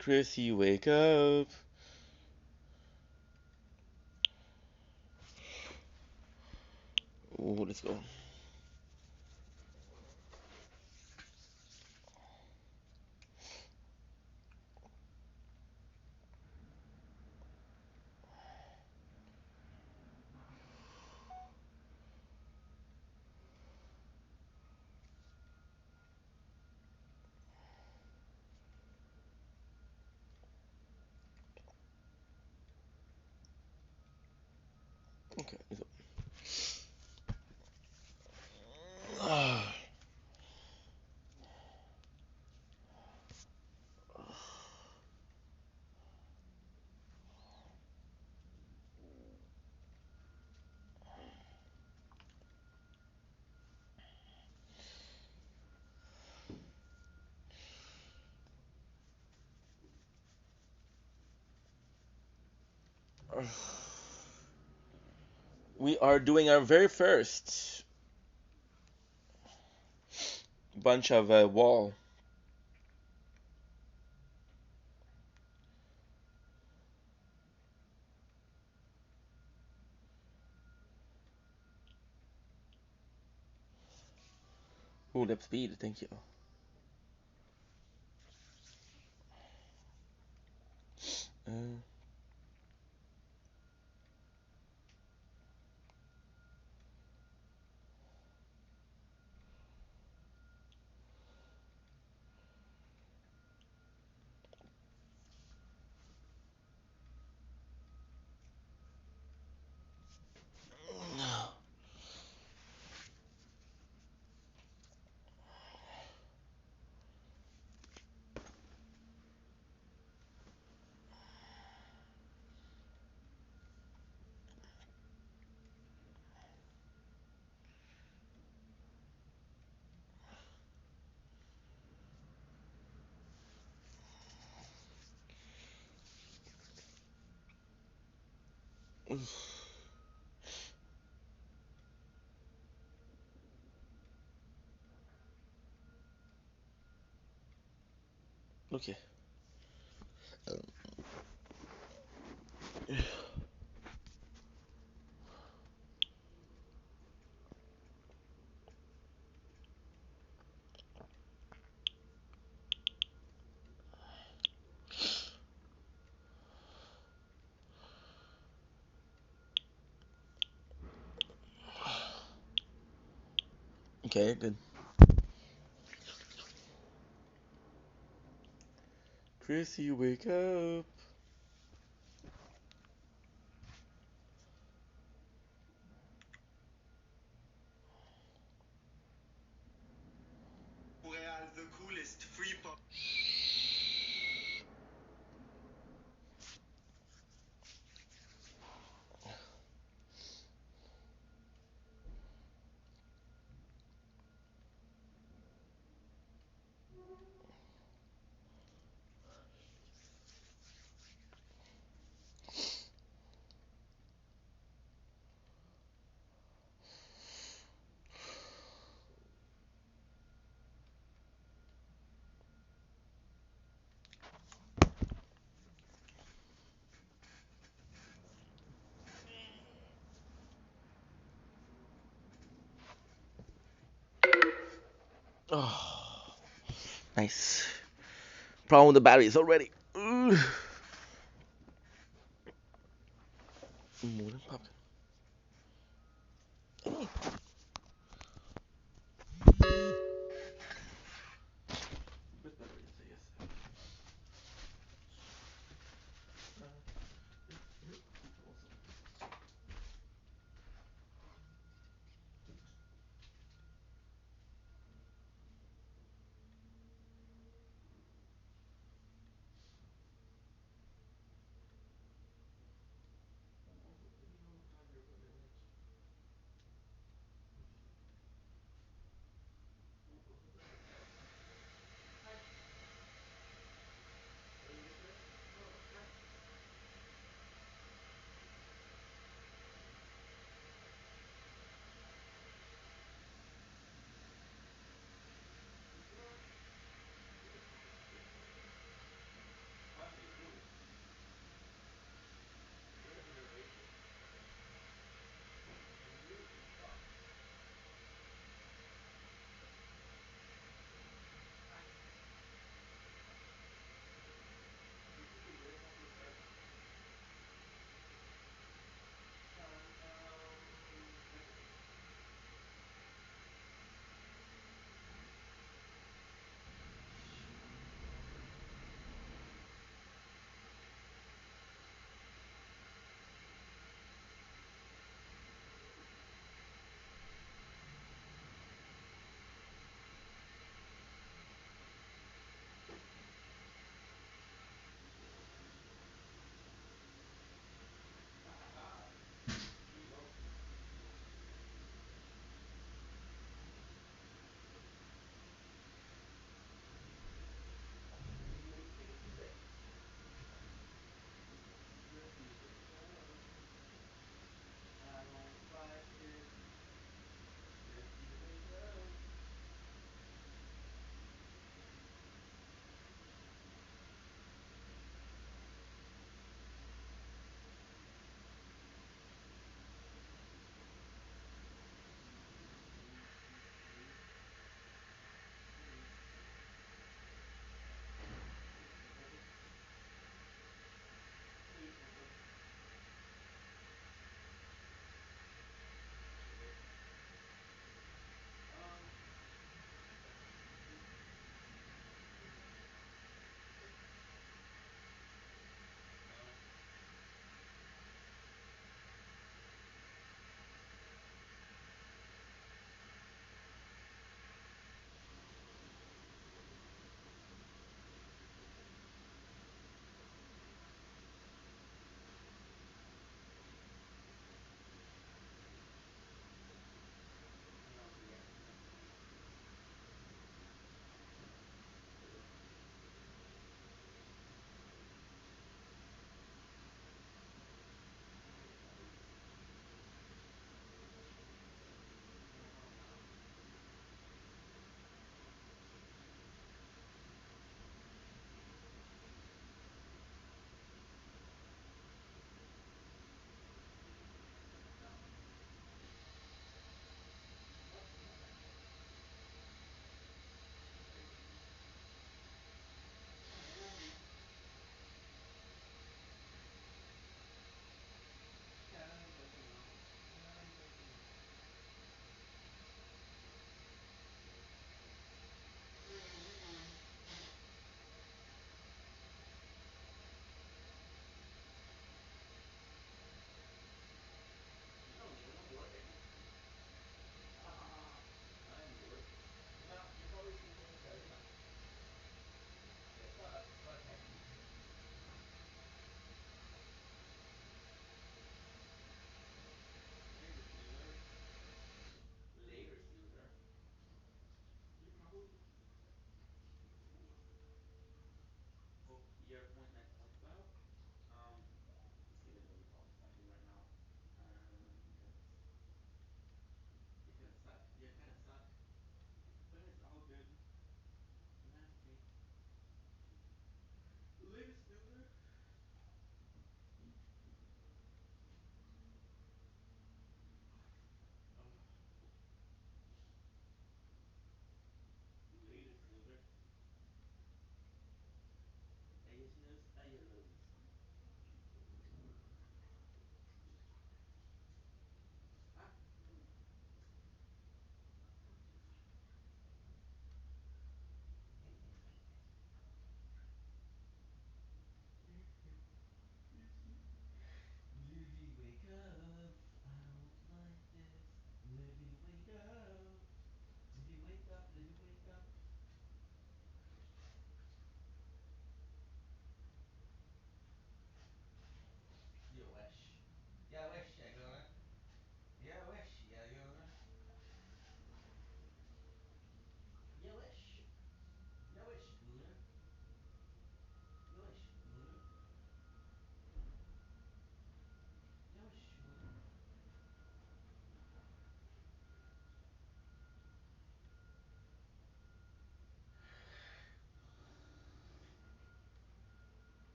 Chrissy, wake up. Ooh, let's go. Okay, let's go. We are doing our very first bunch of wall. Ooh, lip speed, thank you. Uh, okay. Okay, good. Chrissy, wake up. Oh, nice. Problem with the batteries already. Ugh. More than pumpkin.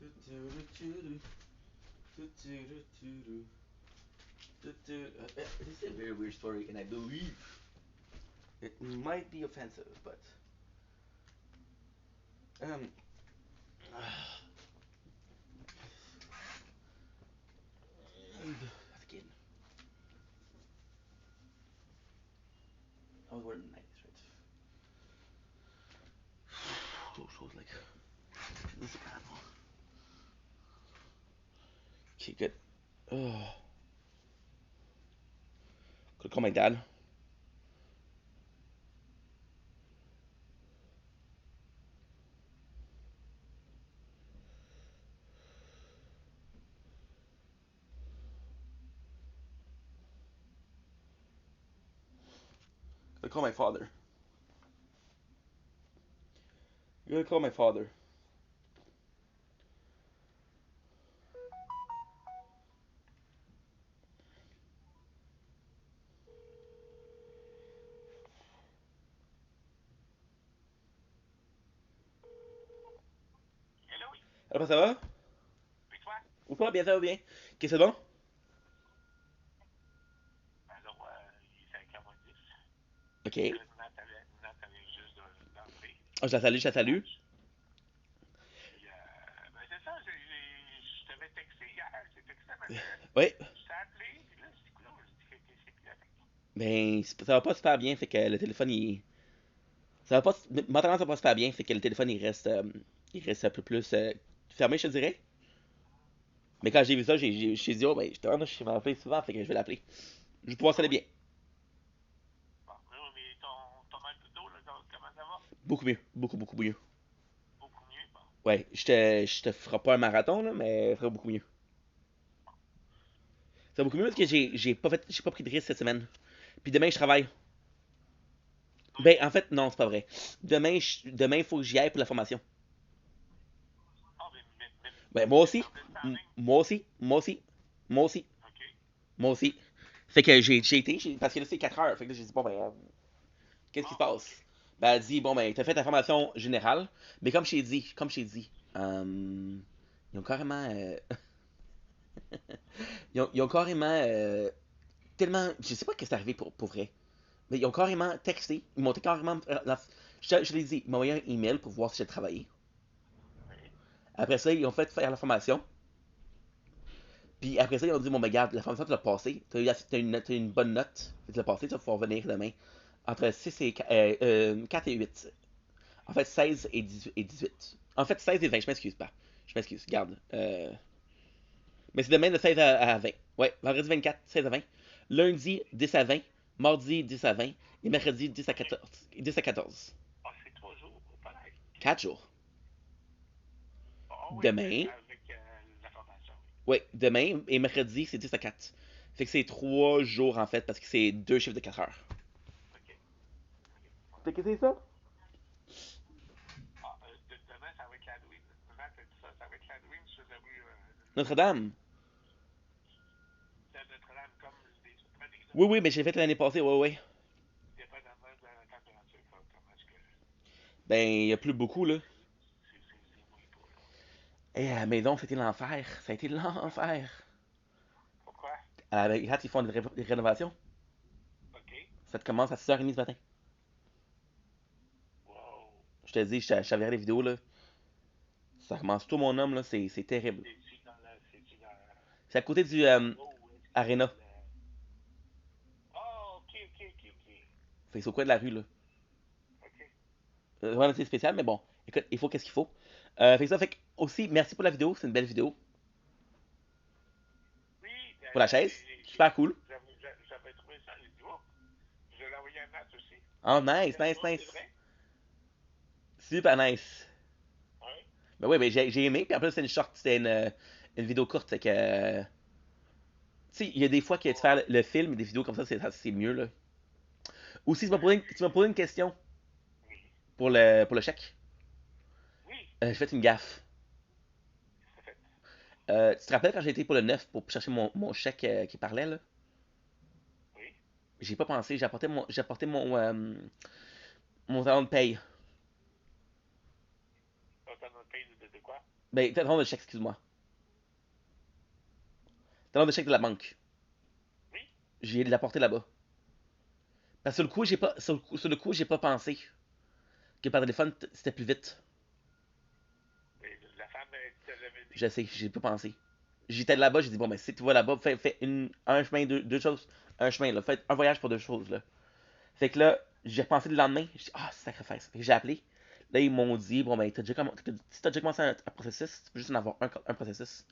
This is a very weird story, and I believe it might be offensive, but um, as a kid, I was born in the 90s, right? So shows like The Soprano. Okay, good. Could call my dad. Could call my father. Could call my father. Alors, ça va? Ou pas? Bien, ça va bien. Ok, c'est bon? Ok. Oh, je la salue. Oui. Ben, ça va pas super bien, fait que le téléphone, il. Ça va pas. Mentalement, ça va pas super bien, fait que le téléphone, il reste un peu plus fermé, je te dirais. Mais quand j'ai vu ça, j'ai dit, oh, ben, je te rends, je m'appelle souvent, fait que je vais l'appeler. Je vais pouvoir ça allait bien. Beaucoup mieux. Beaucoup, beaucoup mieux. Ouais, je te ferai pas un marathon, là, mais ça fera beaucoup mieux. Ça va beaucoup mieux parce que j'ai pas pris de risque cette semaine. Puis demain, je travaille. Ben, en fait, non, c'est pas vrai. Demain, il faut que j'y aille pour la formation. Ben, moi aussi. Moi aussi. Moi aussi. Moi aussi. Moi aussi. Fait que j'ai été, parce que là, c'est 4 heures. Fait que là, j'ai dit, bon, ben, qu'est-ce qui se passe? Ben, elle dit, bon, ben, t'as fait ta formation générale. Mais comme je t'ai dit, ils ont carrément. Ils ont carrément. Tellement. Je sais pas ce qui est arrivé pour vrai. Mais ils ont carrément texté. Ils m'ont carrément. Je l'ai dit, ils m'ont envoyé un email pour voir si j'ai travaillé. Après ça, ils ont fait faire la formation. Puis après ça, ils ont dit, bon, ben, regarde, la formation, tu l'as passée. T'as une bonne note. Tu l'as passée, tu vas pouvoir venir demain. Entre 6 et 4 et 8. En fait, 16 et 18. En fait, 16 et 20, je m'excuse pas. Je m'excuse, garde. Mais c'est demain de 16 à 20. Ouais, vendredi 24, 16 à 20. Lundi, 10 à 20. Mardi, 10 à 20. Et mercredi, 10 à 14. 10 à 14. 4 jours. Demain. Ouais, demain et mercredi, c'est 10 à 4. Fait que c'est 3 jours en fait, parce que c'est 2 chiffres de 4 heures. Fait que c'est ça? Notre-Dame. Oui, oui, mais j'ai fait l'année passée, ouais, ouais. Ben, il y a plus beaucoup, là. Et à la maison, c'était l'enfer. Ça a été l'enfer. Quand ils font des rénovations, ça te commence à 6h30 du matin. Je te dis, je t'avais les vidéos, là. Ça commence tout mon homme, là. C'est terrible. C'est à côté du Arena. Fait que c'est au coin de la rue, là. Vraiment, c'est spécial, mais bon. Écoute, il faut qu'est-ce qu'il faut. Fait que ça, fait que aussi, merci pour la vidéo. C'est une belle vidéo. Pour la chaise. Super cool. Oh, nice, nice, nice. Super nice. Ben oui, ben j'ai aimé. Puis en plus, c'est une short, c'était une vidéo courte. C'est que. Tu sais, il y a des fois que tu fais le film, des vidéos comme ça, c'est mieux, là. Aussi, tu m'as posé une question pour le chèque. J'ai fait une gaffe. Tu te rappelles quand j'ai été pour le 9 pour chercher mon chèque qui parlait, là? J'ai pas pensé, j'ai apporté mon talon de paye. Ben, talon de chèque, excuse-moi. Talon de chèque de la banque. Oui, J'ai l'apporté là-bas. Parce que sur le coup, j'ai pas, sur le coup, j'ai pas pensé que par téléphone, c'était plus vite. mais la femme, te l'avait dit. Je sais, j'ai pas pensé. J'étais là-bas, j'ai dit, bon, ben, si tu vas là-bas, fais un chemin, deux choses. Un chemin, là. Fais un voyage pour deux choses, là. Fait que là, j'ai repensé le lendemain. J'ai dit, ah, sacrifice. Fait que j'ai appelé. Là, ils m'ont dit, bon, ben, si t'as déjà commencé un processus, tu peux juste en avoir un processus.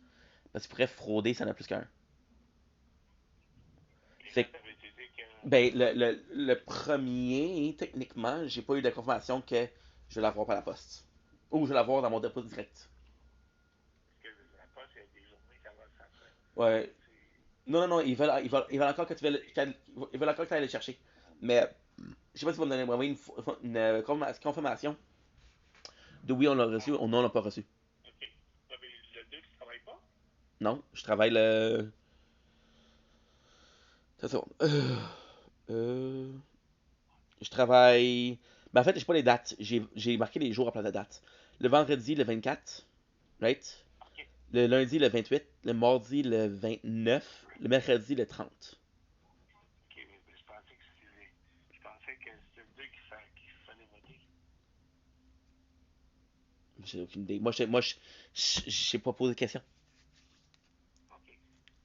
Parce que tu pourrais frauder, ça en a plus qu'un. Puis Fait là, que, ça veut dire que. ben, le premier, techniquement, j'ai pas eu de confirmation que je vais l'avoir par la poste. Ou je vais l'avoir dans mon dépôt direct. Parce que la poste, il y a des journées, ça fait. Ouais. C'est. Non, non, non, ils veulent encore que tu veuilles, ils veulent encore que tu ailles le chercher. Mais, je sais pas si vous me donner une confirmation de oui, on l'a reçu, Ah, ou non, on l'a pas reçu. ok. Ah, mais le 2, tu travailles pas? Non, je travaille le. C'est ça. Euh, je travaille. Ben, en fait, j'ai pas les dates. J'ai marqué les jours à place de date. Le vendredi, le 24, right? Ok. Le lundi, le 28. Le mardi, le 29. Le mercredi, le 30. Ok, mais je pensais que c'était. Je pensais que c'était le 2 qu'il fallait voter. J'ai aucune idée. J'ai pas posé de question. Ok.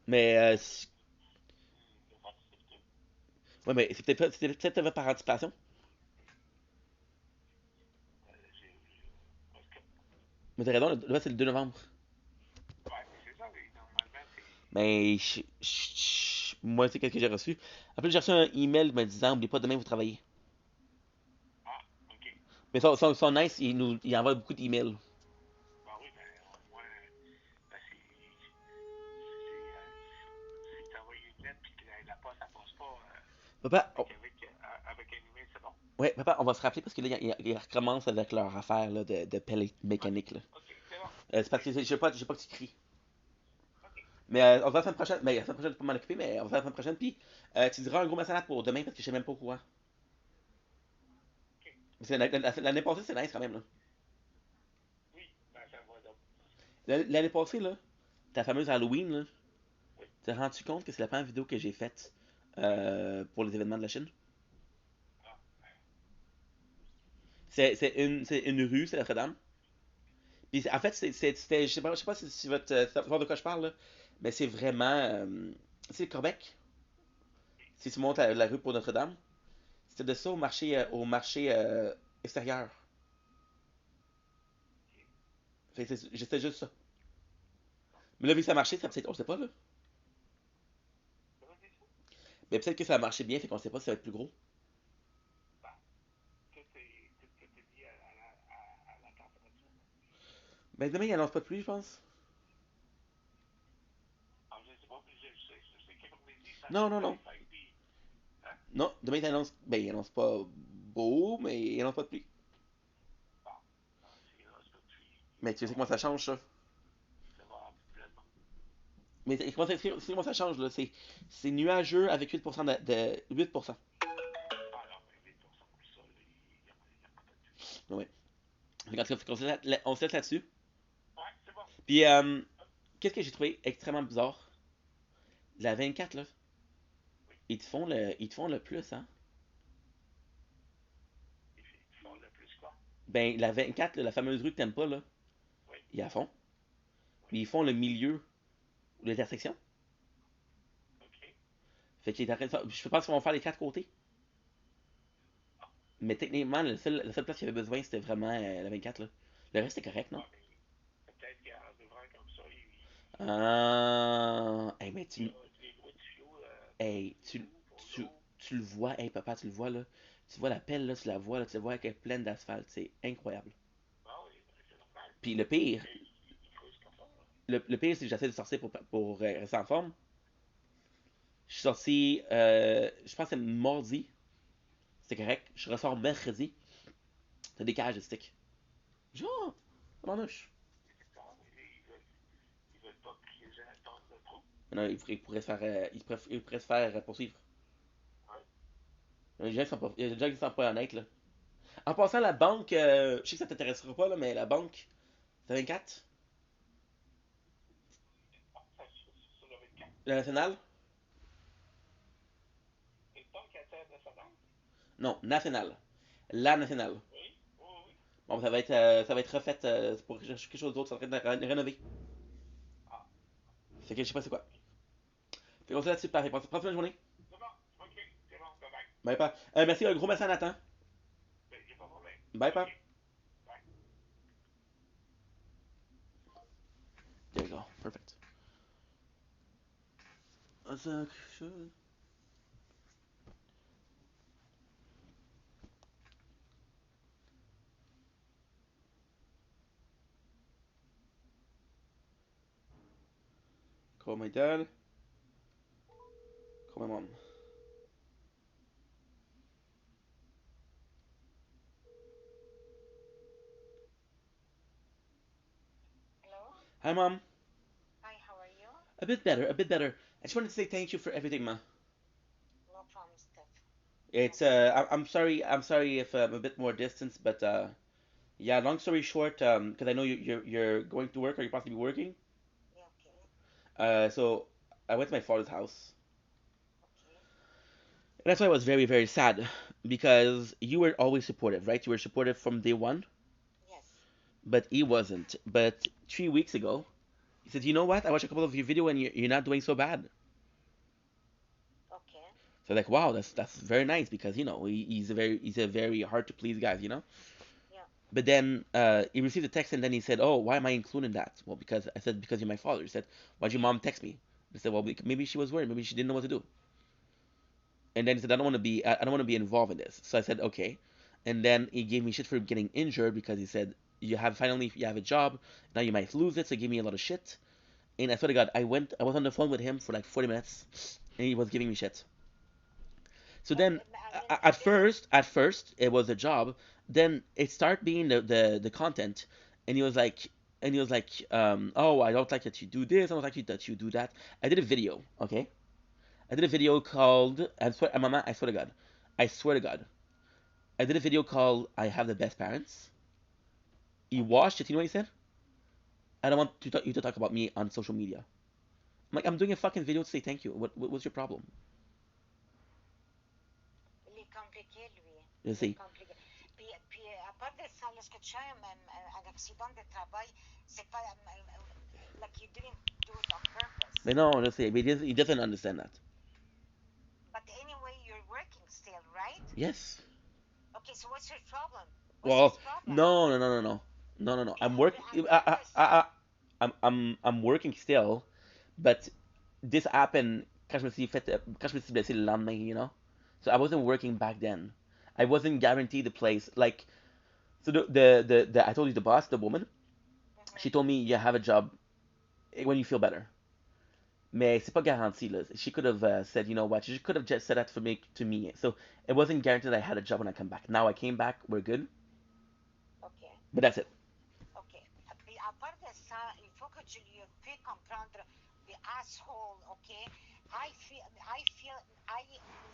Mais, Bon, ben, le participe tout. ouais, mais c'est peut-être par anticipation. Parce que. Mais t'as raison, là, c'est le 2 novembre. Ouais, mais c'est ça, mais normalement, c'est. Mais, moi, c'est qu'est-ce que j'ai reçu. En plus, j'ai reçu un email me disant, n'oubliez pas, demain, vous travaillez. Ah, ok. Mais son nice, il envoie beaucoup d'emails. Ben oui, ben au moins. Ben, si t'envoies une lettre puis que la poste, ça passe pas. Papa, Mais qu'avec un email, c'est bon. ouais, papa, on va se rappeler parce que là, ils recommencent avec leur affaire là, de pelle Ok. mécanique. Là. Ok, c'est bon. C'est parce que je veux pas que tu cries. Ok. Mais on se voit la semaine prochaine. Mais la semaine prochaine, je peux pas m'en occuper, mais on se voit la semaine prochaine. Puis tu diras un gros message pour demain parce que je sais même pas quoi. Ok. Parce que l'année passée, c'est nice quand même. Là. Oui, ben ça va donc. L'année passée, là, ta fameuse Halloween, là, Oui. t'es rendu compte que c'est la première vidéo que j'ai faite pour les événements de la Chine? Ah, C'est une rue, c'est Notre-Dame. Puis en fait, c'était, je sais pas si tu vas te savoir de quoi je parle, là, mais c'est vraiment. C'est Québec. Si tu montes la rue pour Notre-Dame, c'était de ça au marché extérieur. ok. Fait que c'était juste ça. Mais là, vu que ça marchait, ça peut-être, on sait pas, là. Ça va dire ça? Mais peut-être que ça a marché bien, fait qu'on sait pas si ça va être plus gros. Ben, tout est lié à la température. Mais demain, il annonce pas de pluie, je pense. Ah, je sais pas, mais je sais que comme il dit, ça Non, non, non. 25 puis. Hein? Non, demain, il annonce pas beau, mais il annonce pas de pluie. Bon, c'est là, c'est comme puis Mais tu sais comment ça change, ça. il va avoir pleinement. Mais comment ça change, là? C'est nuageux avec 8% de 8%. Ah non, mais 8% pour ça, il n'y a pas de pluie. Ouais. Fait qu'en tout cas, on se laisse là-dessus. Ouais, c'est bon. Puis, qu'est-ce que j'ai trouvé extrêmement bizarre? La 24, là, Oui, ils te font le plus, hein? ils font le plus quoi? Ben, la 24, là, la fameuse rue que t'aimes pas, là, Oui, ils la font. oui. Mais ils font le milieu ou l'intersection. Ok. Fait qu'ils est en train de faire. Je pense qu'ils vont faire les quatre côtés. Ah, Mais techniquement, la seule place qu'il y avait besoin, c'était vraiment la 24, là. Le reste, c'était correct, non? ouais, mais peut-être qu'en ouvrant comme ça, Ah. Hey, mais il y a des gros tuyaux Hey, d'eau pour tu, l'eau. tu le vois, hey, papa, tu le vois, là. Tu vois la pelle, là, tu la vois, là, tu la vois qu'elle est pleine d'asphalte. C'est incroyable. Ah oui, ben, c'est normal. Puis le pire, Il creuse comme ça. Là. le pire, c'est que j'essaie de sortir pour rester en forme. Je suis sorti, je pense que c'est mardi. C'était correct. Je ressors mercredi. T'as des cages de stick. Genre, ça m'ennuche. Ah, ils veulent pas que les gens tombent de trop. Non, il pourrait se faire, il pourrait se faire poursuivre. Ouais. Il y a des gens qui sont pas honnêtes, là. En passant, la banque, je sais que ça t'intéressera pas, là, mais la banque, c'est 24. La nationale? Et donc, international? Non, nationale. La nationale. Oui, oui, oui. Bon, ça va être refait pour quelque chose d'autre, ça va être rénové. Ah, Fait que je sais pas c'est quoi. Fait qu'on se là-dessus, pareil. Passe une bonne journée. c'est bon. OK, c'est bon, bye bye. Bye, pas. Merci, un gros merci à Nathan. Ben, j'ai pas de problème. Bye, OK, pas. bye. There you go. Perfect. Ça, call my dad. Call my mom. Hello? Hi, mom. Hi, how are you? A bit better, a bit better. I just wanted to say thank you for everything, ma. No problem, Steph. No It's problem. I'm sorry if I'm a bit more distance, but yeah. Long story short, because I know you're going to work or you're possibly working. Yeah, okay. So I went to my father's house, Okay. and that's why I was very very sad because you were always supportive, right? You were supportive from day one, Yes. but he wasn't. But 3 weeks ago, he said, "You know what? I watched a couple of your video and you're not doing so bad." Okay. So like, wow, that's very nice because he's a very hard to please guy, you know. Yeah. But then he received a text and then he said, "Oh, why am I including that?" Well, because I said because you're my father. He said, "Why'd your mom text me?" I said, "Well, maybe she was worried. Maybe she didn't know what to do." And then he said, I don't want to be involved in this." So I said, "Okay." And then he gave me shit for getting injured because he said, you have a job now you might lose it." So he gave me a lot of shit. And I swear to God, I was on the phone with him for like 40 minutes, and he was giving me shit. So But then, this is at first, it was a job. Then it started being the content, and he was like, oh, I don't like that you do this. I don't like that you do that. I did a video, okay? I did a video called, Mama, I swear to God, I swear to God, I did a video called "I Have the Best Parents." He okay. watched it. You know what he said? "I don't want you to talk about me on social media." I'm like, I'm doing a fucking video to say thank you. What's your problem? Il est compliqué, lui. You Il est see, compliqué. Puis à part de ça, lorsque tu as un accident de travail, c'est pas like you didn't do it on purpose. but no, just say, he doesn't understand that. But anyway, you're working still, right? Yes. Okay, so what's your problem? What's his Well, problem? no. Okay, apart de ça, I'm working still, but this happened quand je me suis blessé le lendemain, you know. So I wasn't working back then. I wasn't guaranteed the place. Like, so I told you the boss, the woman, she mhm. told me you have a job when you feel better. Mais c'est pas garanti là. She could have said, you know what? She could have just said that for me to me. So it wasn't guaranteed that I had a job when I come back. Now I came back, we're good. Okay. But that's it. OK. Puis à part de ça, il faut que tu lui fais comprendre the asshole, OK? I feel I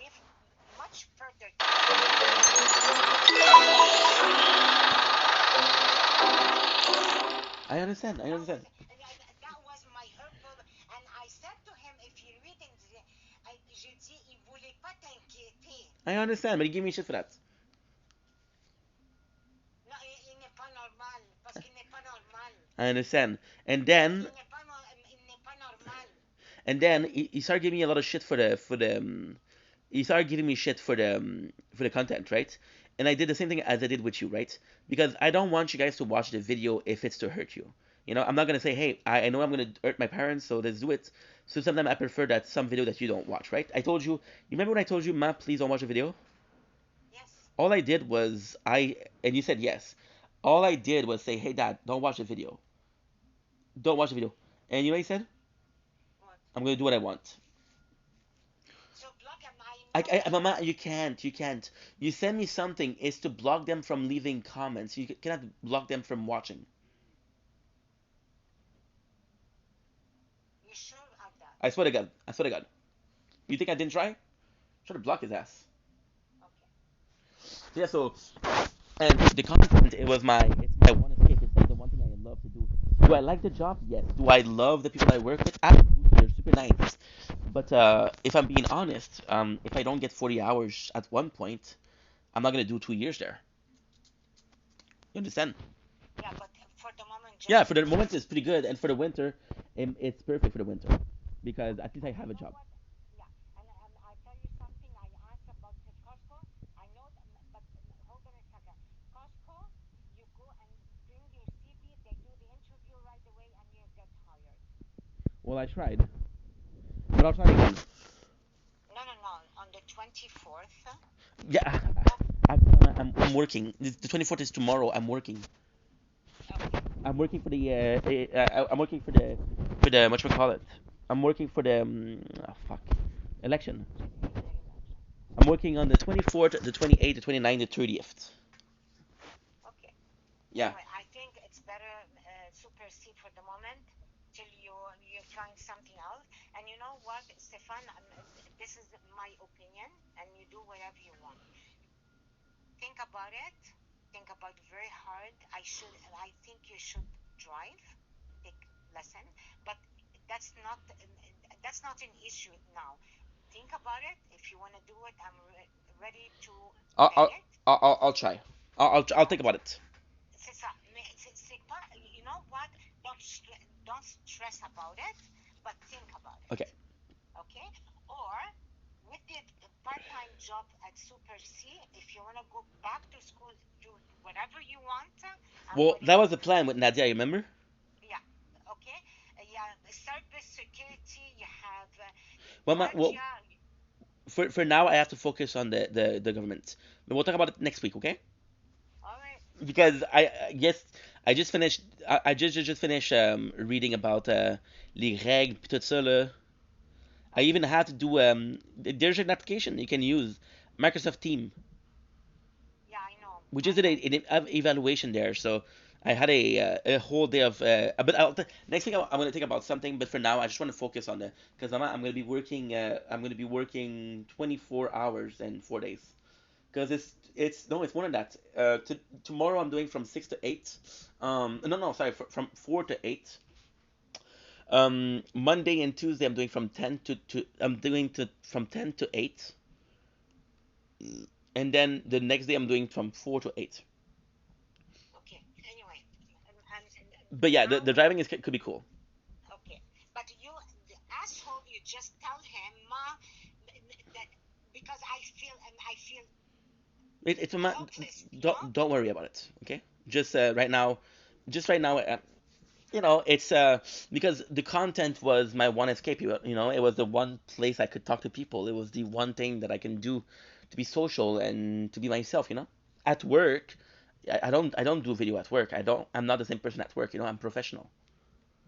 live much further than I understand. I that was understand. that was my hurtful and I said to him if you read in the j'ai dit il voulait pas t'inquiéter. I understand. But he gave me shit for that. Non, il n'est pas normal parce qu'il n'est pas normal. I understand. And then Il n'est pas normal. he started giving me a lot of shit he started giving me shit for the content, right? And I did the same thing as I did with you, right? Because I don't want you guys to watch the video if it's to hurt you. You know, I'm not gonna say, hey, I know I'm gonna hurt my parents, so let's do it. So sometimes I prefer that some video that you don't watch, right? I told you, you remember when I told you, Ma, please don't watch the video? Yes. All I did was and you said yes. All I did was say, hey, Dad, don't watch the video. Don't watch the video. And you know what he said? What? I'm gonna do what I want. So block him. I know Mama, you can't. You send me something is to block them from leaving comments. You cannot block them from watching. you sure of that. I swear to God. I swear to God. You think I didn't try? Try to block his ass. Okay. Yeah. So, and the content, it's my one escape. It's like the one thing I love to do. Do I like the job? Yes. Do I love the people I work with? Absolutely. They're super nice. But if I'm being honest, if I don't get 40 hours at one point, I'm not gonna do 2 years there. You understand? Yeah, but for the moment, Yeah, just for do the it. moment it's pretty good, and for the winter, it's perfect for the winter because at Okay, least I and have you a know job. what? Yeah, and I tell you something. I asked about the Costco. I know, that, but hold on a second. Costco, you go and bring your CV. They do the interview right away, and you get hired. Well, I tried, but I'll try again. No, no, no. On the 24th. Yeah, Oh, I'm working. The 24th is tomorrow. I'm working. okay. I'm working for the I'm working for the what you call it. I'm working for the fuck election. The election. I'm working on the 24th, the 28th, the 29th, the 30th. Okay. Yeah. Anyway, I think it's better Super C for the moment till you find something else. And you know what, Stefan? This is my opinion, and you do whatever you want. Think about it. Think about it very hard. I think you should drive, take lesson, but that's not that's not an issue now. Think about it. If you want to do it, I'm ready to I'll pay I'll it. I'll try. I'll think about Okay. it. C'est ça. Mais c'est pas, you know what? Don't stress about it, but think about it. Okay. Okay? Or with the part-time job at Super C, if you want to go back to school, do whatever you want. I'm Well, willing that was to the plan with Nadia. You remember? yeah. Okay? Yeah, cyber security, you have Well, guardia. for now, I have to focus on the government. But we'll talk about it next week, okay? All right. Because yes, I just finished. I just finished reading about les règles puis tout ça là. I even Okay. had to do there's an application you can use, Microsoft Team. Yeah, I know. We just I did know. an evaluation there, so I had a whole day of. But next week I'm going to think about something. But for now, I just want to focus on the because I'm going to be working. I'm going to be working 24 hours and 4 days because it's no, it's more than that. Tomorrow I'm doing from 6 to 8. No, no, sorry, from 4 to 8. Monday and Tuesday I'm doing from 10 to I'm doing to from 10 to 8, and then the next day I'm doing from 4 to 8. Okay. Anyway, But yeah, now the driving is could be cool. okay, but you, the asshole, you just tell him, Ma, that because I feel It's a ma- hopeless, you know? don't worry about it, okay? Just right now, just right now, it's because the content was my one escape. It was the one place I could talk to people. It was the one thing that I can do to be social and to be myself. At work, I don't do video at work. I'm not the same person at work. I'm professional.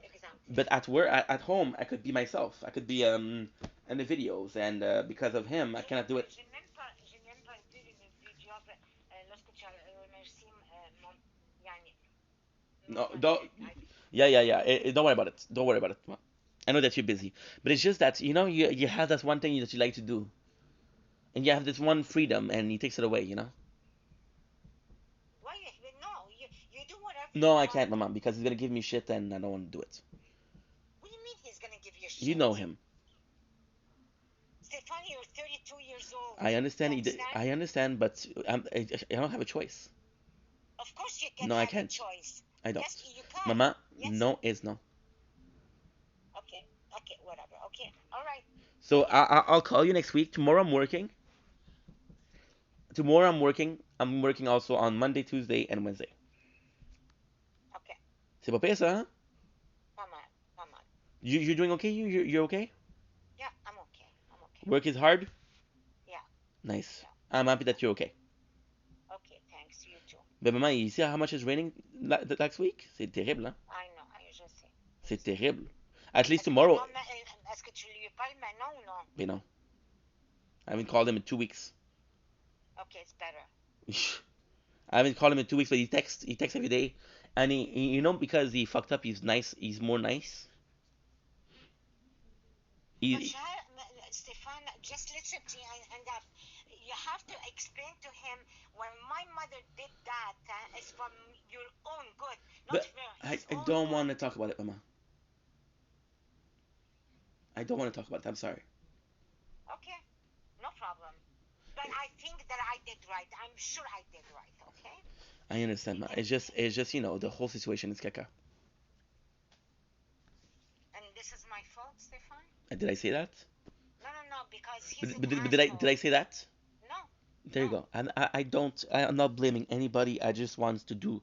Exactly. But at work, at home, I could be myself. I could be in the videos, and because of him, I cannot do it. J'ai même pas vu une vidéo lorsque tu remercies mon, yani, No, mon ami. don't. Yeah, yeah, yeah. Don't worry about it. Don't worry about it. I know that you're busy, but it's just that you have that one thing that you like to do, and you have this one freedom, and he takes it away. Why? No, you do whatever you No, I want. can't, Mama, because he's gonna give me shit, and I don't want to do it. What do you mean he's gonna give you You shit? know him. Stefan, you're 32 years old. I You understand. understand? I understand, but I don't have a choice. Of course you can No, I have a can't. choice. I Yes, don't. you can. Mama, Yes. no is no. Okay. Okay. Whatever. Okay. All right. So Okay. I'll call you next week. Tomorrow I'm working. Tomorrow I'm working. I'm working also on Monday, Tuesday, and Wednesday. Okay. C'est pas pire ça, hein? Pas mal. Pas mal. You're doing okay? You're okay? Yeah, I'm okay. I'm okay. Work is hard? Yeah. Nice. Yeah. I'm happy that you're okay. Okay. Thanks. You too. Mais maman, you see how much is raining next week? C'est terrible, hein? I know. Je sais. Je C'est sais. terrible. At least Est-ce que tu tomorrow. parles, est-ce que tu lui parles maintenant ou non? You know, I haven't Okay. called him in 2 weeks. Okay. It's better. I haven't called him in 2 weeks, but he texts every day, and because he fucked up, he's nice. He's more nice. But He, Stefan, just listen to me and that. You have to explain to him when my mother did that, it's from your own good, not but for I, his I own don't good. want to talk about it, Mama. I don't want to talk about it. I'm sorry. Okay, no problem. But I think that I did right. I'm sure I did right. Okay. I understand, ma. It's just the whole situation is caca. And this is my fault, Stefan? Did I say that? No, no, no, because he's But, an but, but did I asshole. say that? No, There you no. go. I don't. I'm not blaming anybody. I just want to do.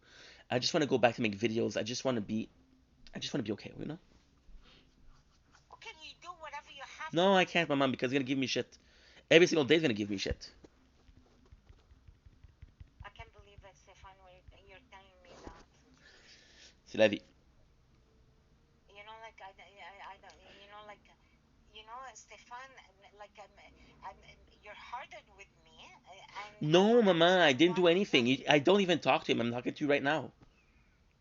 I just want to go back to make videos. I just want to be. I just want to be okay. Okay, you do whatever you have to No, I do. can't, my mom, because it's gonna give me shit. Every single day is gonna give me shit. I can't believe it, Stefan, when you're telling me that. C'est la vie. You know, like, I don't, Stefan, like, you're hardened with me, and I No, don't mama, I understand didn't why do you don't. anything. I don't even talk to him. I'm talking to you right now.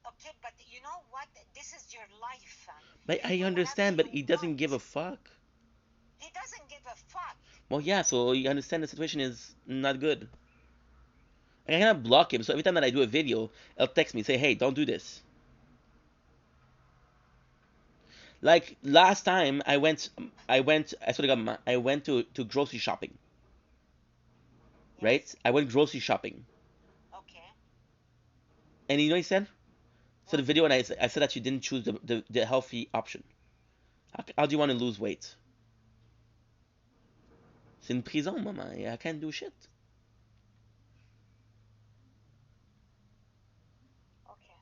Okay, but you know what? This is your life. But You I do whatever understand, you but he doesn't want. give a fuck. He doesn't give a fuck. Well, yeah, so you understand the situation is not good. I cannot block him, so every time that I do a video, he'll text me, say, hey, don't do this. Like last time, I sort of got, I went to grocery shopping, right? Yes. I went grocery shopping. Okay. And you know what he said? So the What? video, and I said that you didn't choose the healthy option. How do you want to lose weight? C'est une prison, maman. I can't do shit. Okay.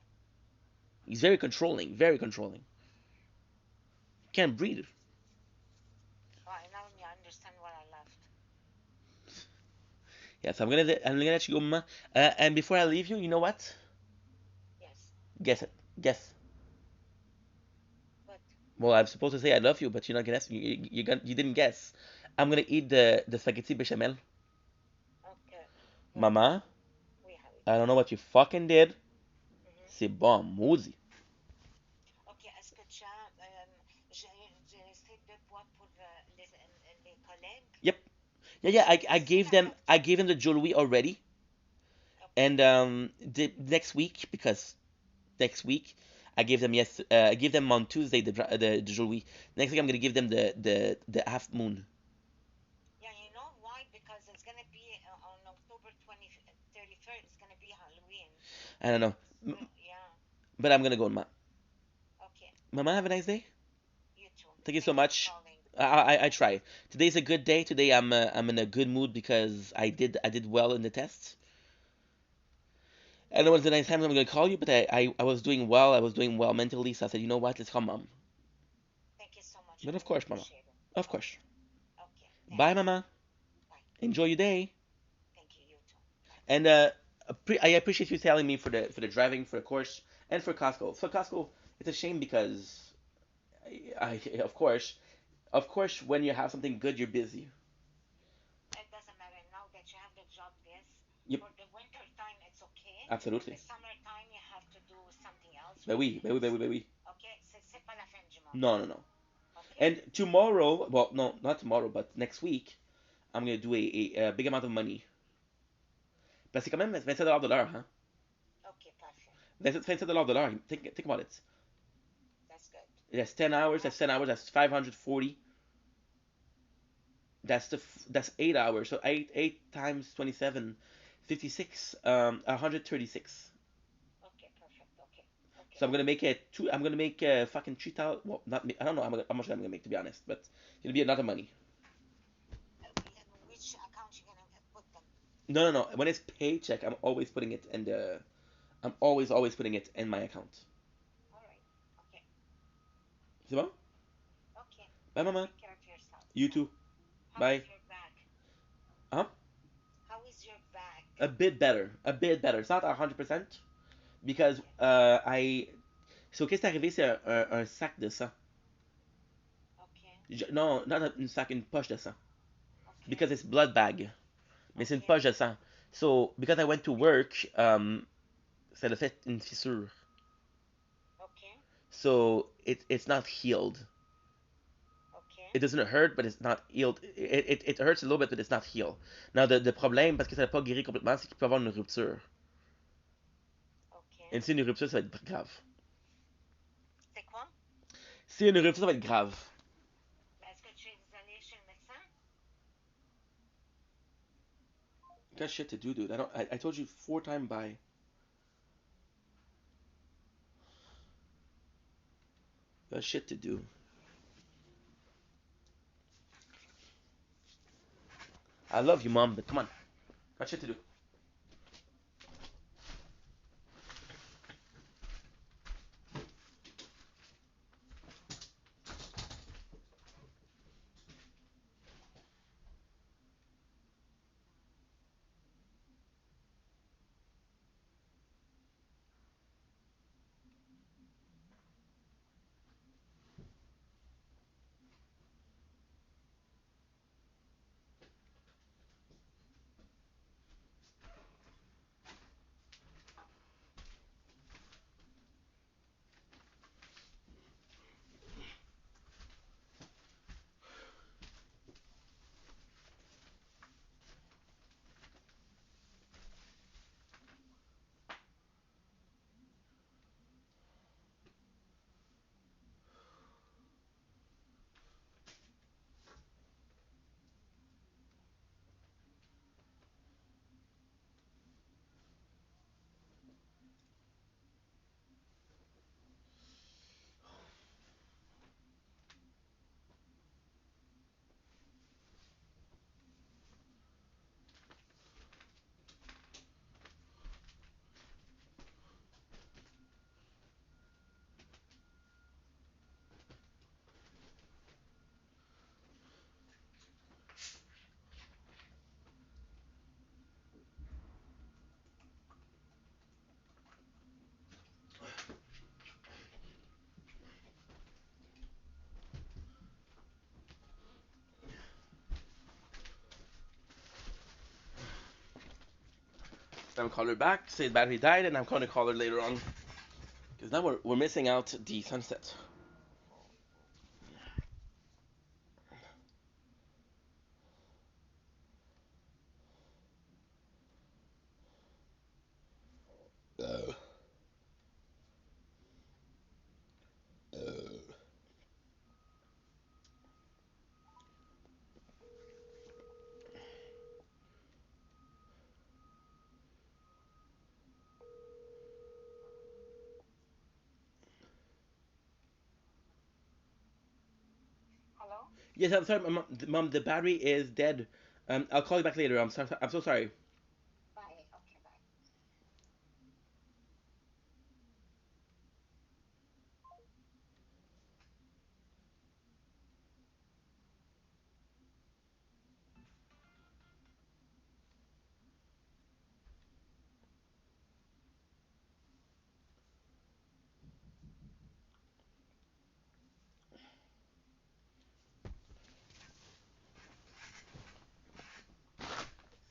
He's very controlling, very controlling. Can't breathe. Well, now you understand what I left. Yeah, so I'm gonna let you go, mama. And before I leave you, you know what? Yes. Guess it. Guess. But Well, I'm supposed to say I love you, but you're not gonna. You didn't guess. I'm gonna eat the spaghetti bechamel. okay. Good. Mama, We have it. I don't know what you fucking did. Mhm. C'est bon, maudit. Ok, est-ce que tu as. J'ai essayé de bois pour les collègues. Yep. Yeah. I, J'ai I essayé gave la them I facture. gave them the jewelry already, Ok. and next week, because next week I gave them I gave them on Tuesday the jewelry. Next week I'm gonna give them the half moon. Yeah, you know why? Because it's going to be on October 31st, it's going to be Halloween. I don't know, So, yeah. but I'm gonna go, ma. Okay. Mama, have a nice day. You too. Thank you so Thank you for much. calling. I try. Today's a good day. Today I'm in a good mood because I did well in the tests. I know it's the next time I'm gonna call you, but I was doing well. I was doing well mentally, so I said, you know what? Let's call mom. Thank you so much. I But of really course, mama. appreciate it. Of Okay. course. Okay. Bye, Thanks. mama. Bye. Enjoy your day. Thank you. You too. Bye. And I appreciate you telling me for the driving, for the course, and for Costco. For Costco, it's a shame because of course, when you have something good, you're busy. It doesn't matter now that you have the job. This Yep, for the winter time, it's okay. The absolutely. summertime, you have to do something else Ben with oui, ben oui, ben kids. oui, ben oui. Okay, c'est pas la fin du monde. No, no, no. Okay. And tomorrow, well, no, not tomorrow, but next week, I'm gonna do a big amount of money. Parce que c'est quand même 27 $ de l'heure, hein? Okay, parfait. 27 $ de l'heure. Think about it. That's good. That's 10 hours. That's 10 hours. That's 540. That's 8 hours. So eight times 27, 56. 136. Okay, perfect. Okay. Okay. So I'm gonna make it two. I'm gonna make fucking 3,000. Well, not. I don't know how much I'm gonna make, to be honest, but it'll be a lot of money. Which account you gonna put them? No, no, no. When it's paycheck, I'm always putting it in the. I'm always putting it in my account. All right. Okay. C'est bon? Okay. Bye, mama. Take care of yourself. You too. How is Bye. your back? Huh? How is your back? A bit better. A bit better. It's not 100% because Okay. I. So qu'est-ce qui est arrivé, c'est un sac de sang. Okay. Non, not une sac, une poche de sang. Okay. Because it's blood bag. Mais c'est une Okay. poche de sang. So, because I went to work, ça a fait une fissure. Okay. So, it's not healed. Okay. It doesn't hurt, but it's not healed. It hurts a little bit, but it's not healed. Now, the problème, parce que ça n'a pas guéri complètement, c'est qu'il peut y avoir une rupture. Okay. Et si une rupture, ça va être grave. C'est quoi? Si une rupture, ça va être grave. Got shit to do, dude. I don't. I told you 4 times by. Got shit to do. I love you, mom, but come on. Got shit to do. I'm gonna call her back, say the battery died, and I'm gonna call her later on. Because now we're missing out the sunset. Hello? Yes, I'm sorry, mom. The battery is dead. I'll call you back later. I'm sorry. I'm so sorry. Bye. Okay, bye.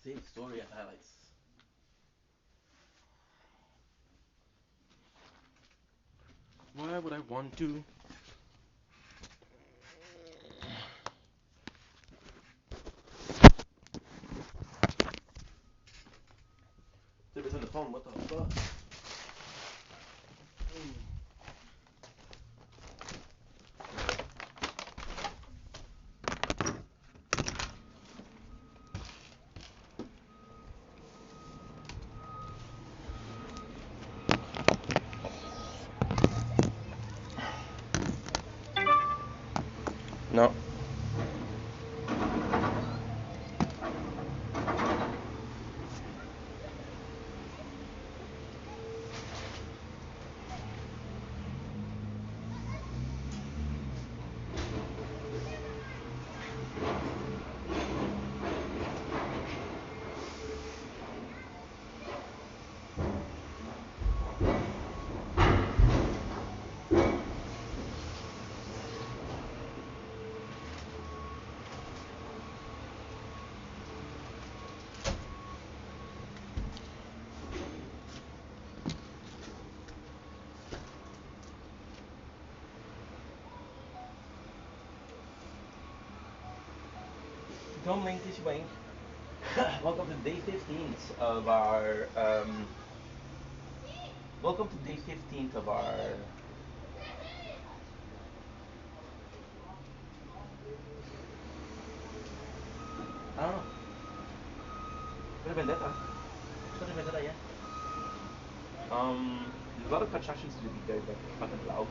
Same story of highlights. Why would I want to? If it's on the phone, what the fuck? No. Don't link this way. Welcome to day 15th of our welcome to day 15th of our I don't know. Whatever. Vendetta. Project Vendetta, yeah. There's a lot of constructions to do because they're fucking loud.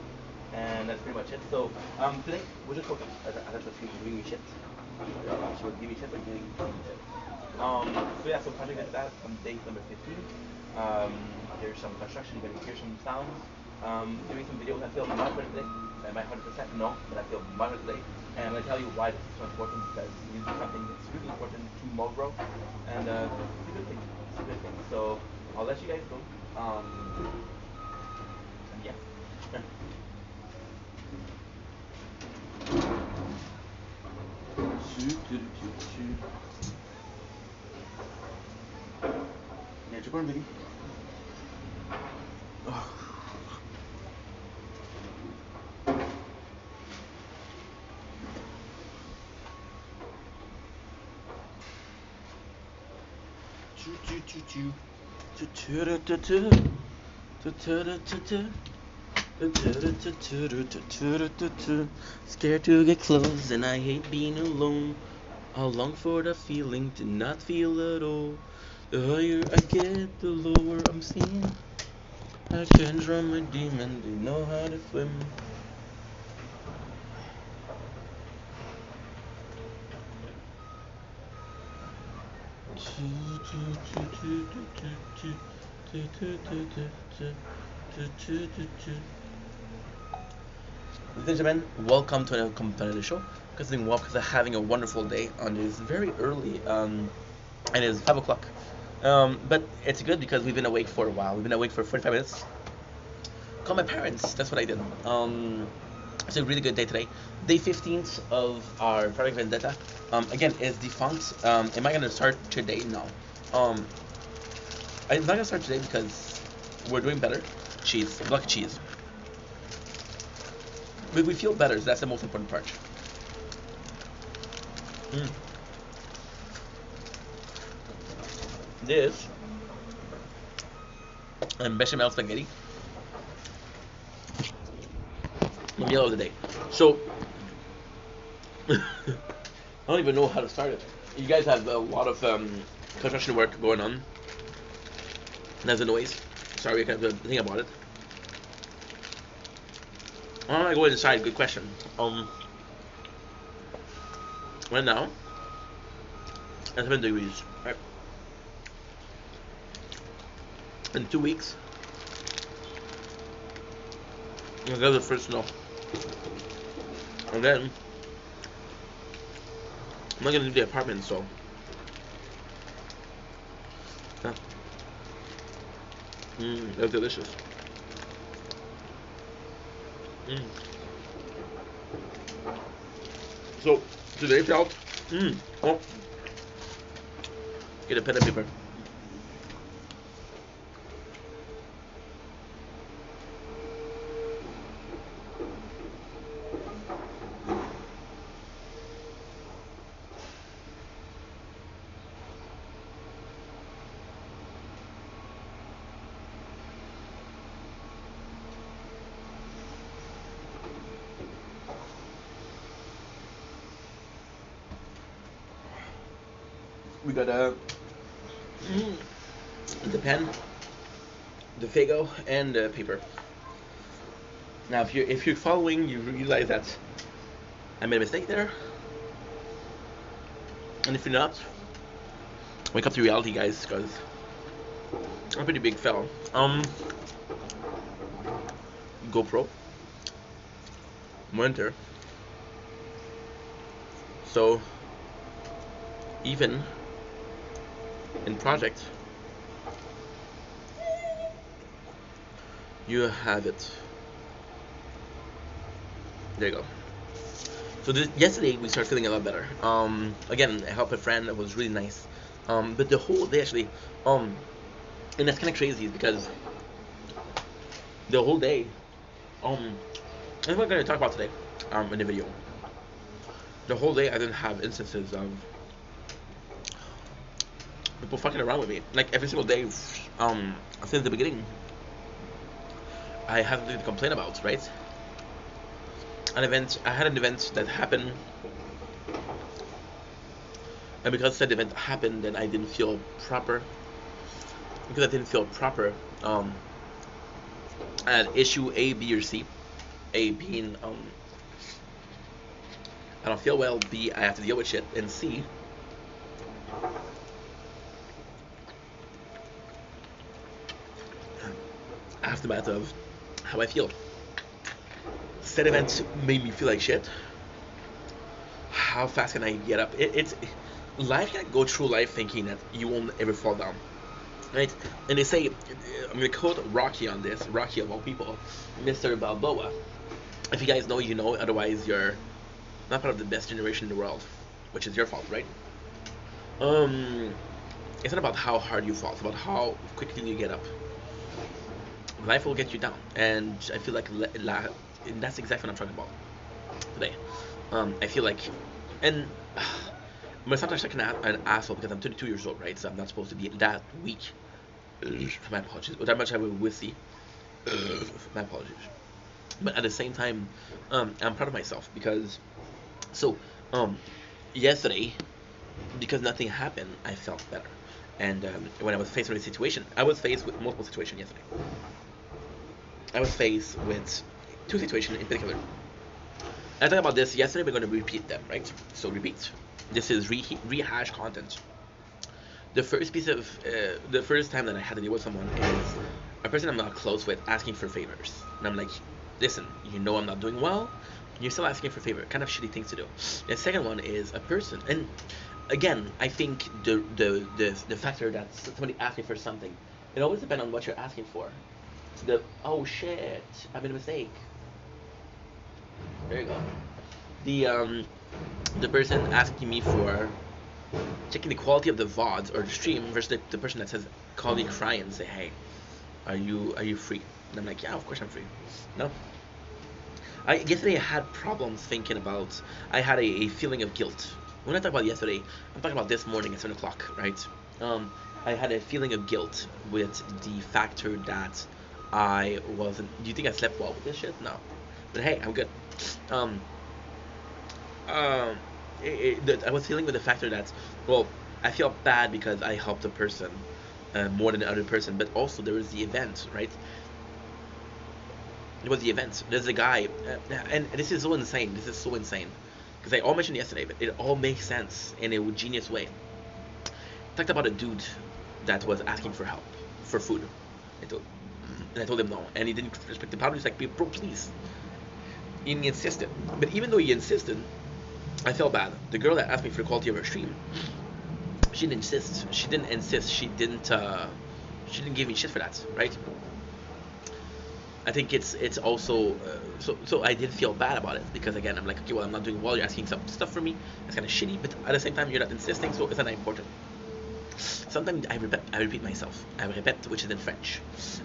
And that's pretty much it. So, today, we'll just focus. I thought she was giving me shit. She was giving me shit, like giving me shit. So yeah, so project that day number 15. There's some construction, you're gonna hear some sounds. Doing some videos, I feel much better today. Am I 100%? No, but I feel much better today. And I'm gonna tell you why this is so important because you do something that's really important tomorrow. And it's a good thing. It's a good thing. So I'll let you guys go. And yeah. Yeah, you're going, baby. Scared to get close and I hate being alone. I long for the feeling to not feel at all. The higher I get, the lower I'm seen. I can't run my demon, they know how to swim. Ladies and gentlemen, welcome to another competitive show. Because I'm having a wonderful day on this very early. It is 5 o'clock. But it's good because we've been awake for a while. We've been awake for 45 minutes. Call my parents. That's what I did. It's a really good day today. Day 15th of our Project Vendetta. Again, it's defunct. Am I gonna start today? No. I'm not gonna start today because we're doing better. Cheese, block of cheese. But we feel better. So that's the most important part. This and bechamel spaghetti. The meal of the day. So I don't even know how to start it. You guys have a lot of construction work going on. There's a noise. Sorry, I can't do anything about it. Why don't I go inside? Good question. Right now, it's 7 degrees. Right. In 2 weeks, I'll get the first snow. And then, I'm not gonna leave the apartment, so. Yeah. That's delicious. So, today's out. Oh. Get a pen and paper. We got the pen, the Fago, and the paper. Now, if you're following, you realize that I made a mistake there, and if you're not, wake up to reality, guys, because I'm a pretty big fella. GoPro, monitor. So even in project, you have it. There you go. So yesterday we started feeling a lot better. Again, I helped a friend. That was really nice. But the whole day actually, and that's kind of crazy because the whole day, that's what I'm gonna talk about today, in the video. The whole day I didn't have instances of people fucking around with me. Like every single day, since the beginning, I have something to complain about, right? I had an event that happened And because said event happened, then I didn't feel proper. Because I didn't feel proper. At issue A, B, or C. A being I don't feel well. B, I have to deal with shit. And C, aftermath of how I feel. Said events made me feel like shit. How fast can I get up? It's life. Can't go through life thinking that you won't ever fall down, right? And they say, I'm gonna quote Rocky on this. Rocky of all people, Mr. Balboa. If you guys know, you know. Otherwise, you're not part of the best generation in the world, which is your fault, right? It's not about how hard you fall. It's about how quickly you get up. Life will get you down, and I feel like that's exactly what I'm talking about today. I feel like, and I'm gonna sound like an asshole because I'm 22 years old, right? So I'm not supposed to be that weak. My apologies. Or that much I will wussy. My apologies. But at the same time, I'm proud of myself because, so, yesterday, because nothing happened, I felt better. And when I was faced with a situation, I was faced with multiple situations yesterday. I was faced with two situations in particular. I talked about this yesterday. We're going to repeat them, right? So repeat. This is rehash content. The first time that I had to deal with someone is a person I'm not close with asking for favors, and I'm like, listen, you know I'm not doing well, and you're still asking for favor. Kind of shitty things to do. The second one is a person, and again, I think the factor that somebody asking for something, it always depends on what you're asking for. Oh shit, I made a mistake. There you go. The person asking me for checking the quality of the VODs or the stream versus the person that says call me cry and say, hey, are you free? And I'm like, yeah, of course I'm free. No. Yesterday I had problems thinking about. I had a feeling of guilt. When I talk about yesterday, I'm talking about this morning at 7 o'clock, right? I had a feeling of guilt with the factor that I wasn't. Do you think I slept well with this shit? No. But hey, I'm good. Um, I was feeling with the factor that, well, I feel bad because I helped a person more than the other person, but also there was the event, right? It was the event. There's a guy, and this is so insane. This is so insane because I all mentioned yesterday, but it all makes sense in a genius way. Talked about a dude that was asking for help for food. And I told him no, and he didn't respect the boundaries. Like, bro, please. And he insisted, but even though he insisted, I felt bad. The girl that asked me for the quality of her stream, she didn't insist. She didn't insist. She didn't. She didn't give me shit for that, right? I think it's also so I did feel bad about it because again I'm like, okay, well, I'm not doing well. You're asking some stuff from me. It's kind of shitty, but at the same time you're not insisting, so it's not important. Sometimes I repeat myself. I repeat, which is in French.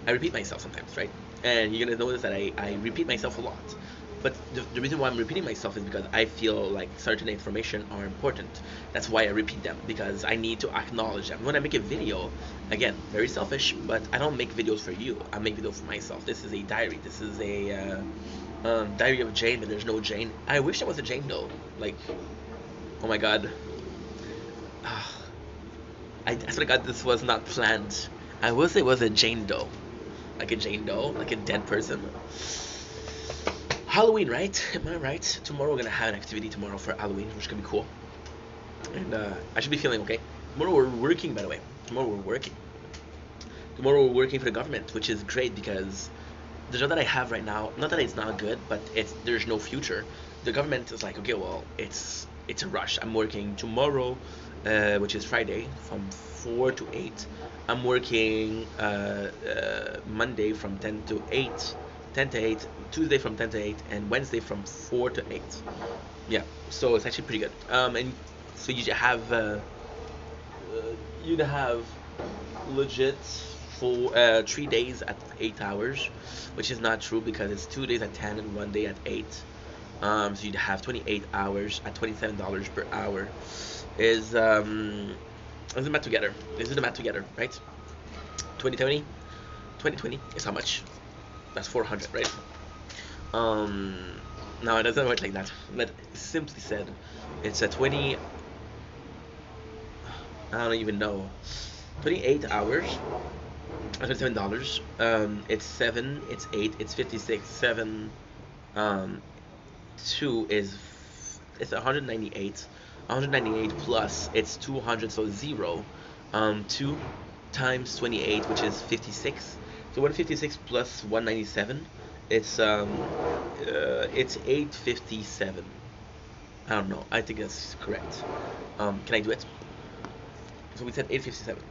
I repeat myself sometimes, right? And you're gonna notice that I repeat myself a lot. But the reason why I'm repeating myself is because I feel like certain information are important. That's why I repeat them, because I need to acknowledge them. When I make a video, again, very selfish, but I don't make videos for you. I make videos for myself. This is a diary. This is a diary of Jane, but there's no Jane. I wish there was a Jane though. Like, oh my god. I swear to God, this was not planned. I wish it was a Jane Doe. Like a Jane Doe, like a dead person. Halloween, right? Am I right? Tomorrow we're gonna have an activity tomorrow for Halloween, which is gonna be cool. And I should be feeling okay. Tomorrow we're working, by the way. Tomorrow we're working. Tomorrow we're working for the government, which is great because the job that I have right now, not that it's not good, but there's no future. The government is like, okay, well, it's a rush. I'm working tomorrow, which is Friday, from 4 to 8. I'm working Monday from 10 to 8. 10 to 8, Tuesday from 10 to 8, and Wednesday from 4 to 8. Yeah, so it's actually pretty good. And so you'd have legit full 3 days at 8 hours, which is not true because it's 2 days at 10 and 1 day at 8. So you'd have 28 hours at $27 per hour. Is the math together? This is the math together, right? 2020 is how much? That's 400, right? No, it doesn't work like that. But simply said, it's a 20. I don't even know. 28 hours. $27. It's 7, it's 8, it's 56, 7, 2 is it's 198. 198 plus it's 200, so 0. 2 times 28, which is 56. So 156 plus 197, it's 857. I don't know. I think that's correct. Can I do it? So we said 857.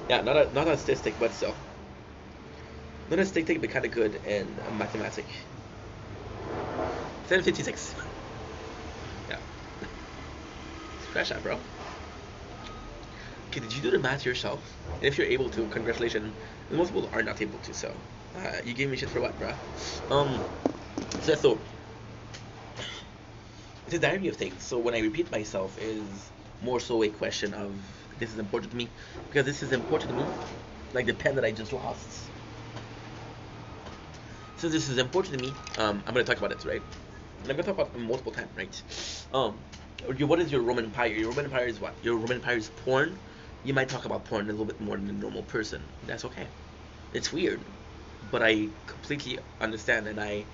Yeah, not a statistic, but still. Not a statistic, but kind of good in mathematics. 756. Yeah. Scratch that, bro. Okay, did you do the math yourself? And if you're able to, congratulations. Most people are not able to, so you gave me shit for what, bro? So it's a diary of things. So when I repeat myself, is more so a question of this is important to me because this is important to me, like the pen that I just lost. Since this is important to me, I'm gonna talk about it, right? And I'm gonna talk about it multiple times, right? What is your Roman Empire? Your Roman Empire is what? Your Roman Empire is porn. You might talk about porn a little bit more than a normal person. That's okay. It's weird, but I completely understand, and I'd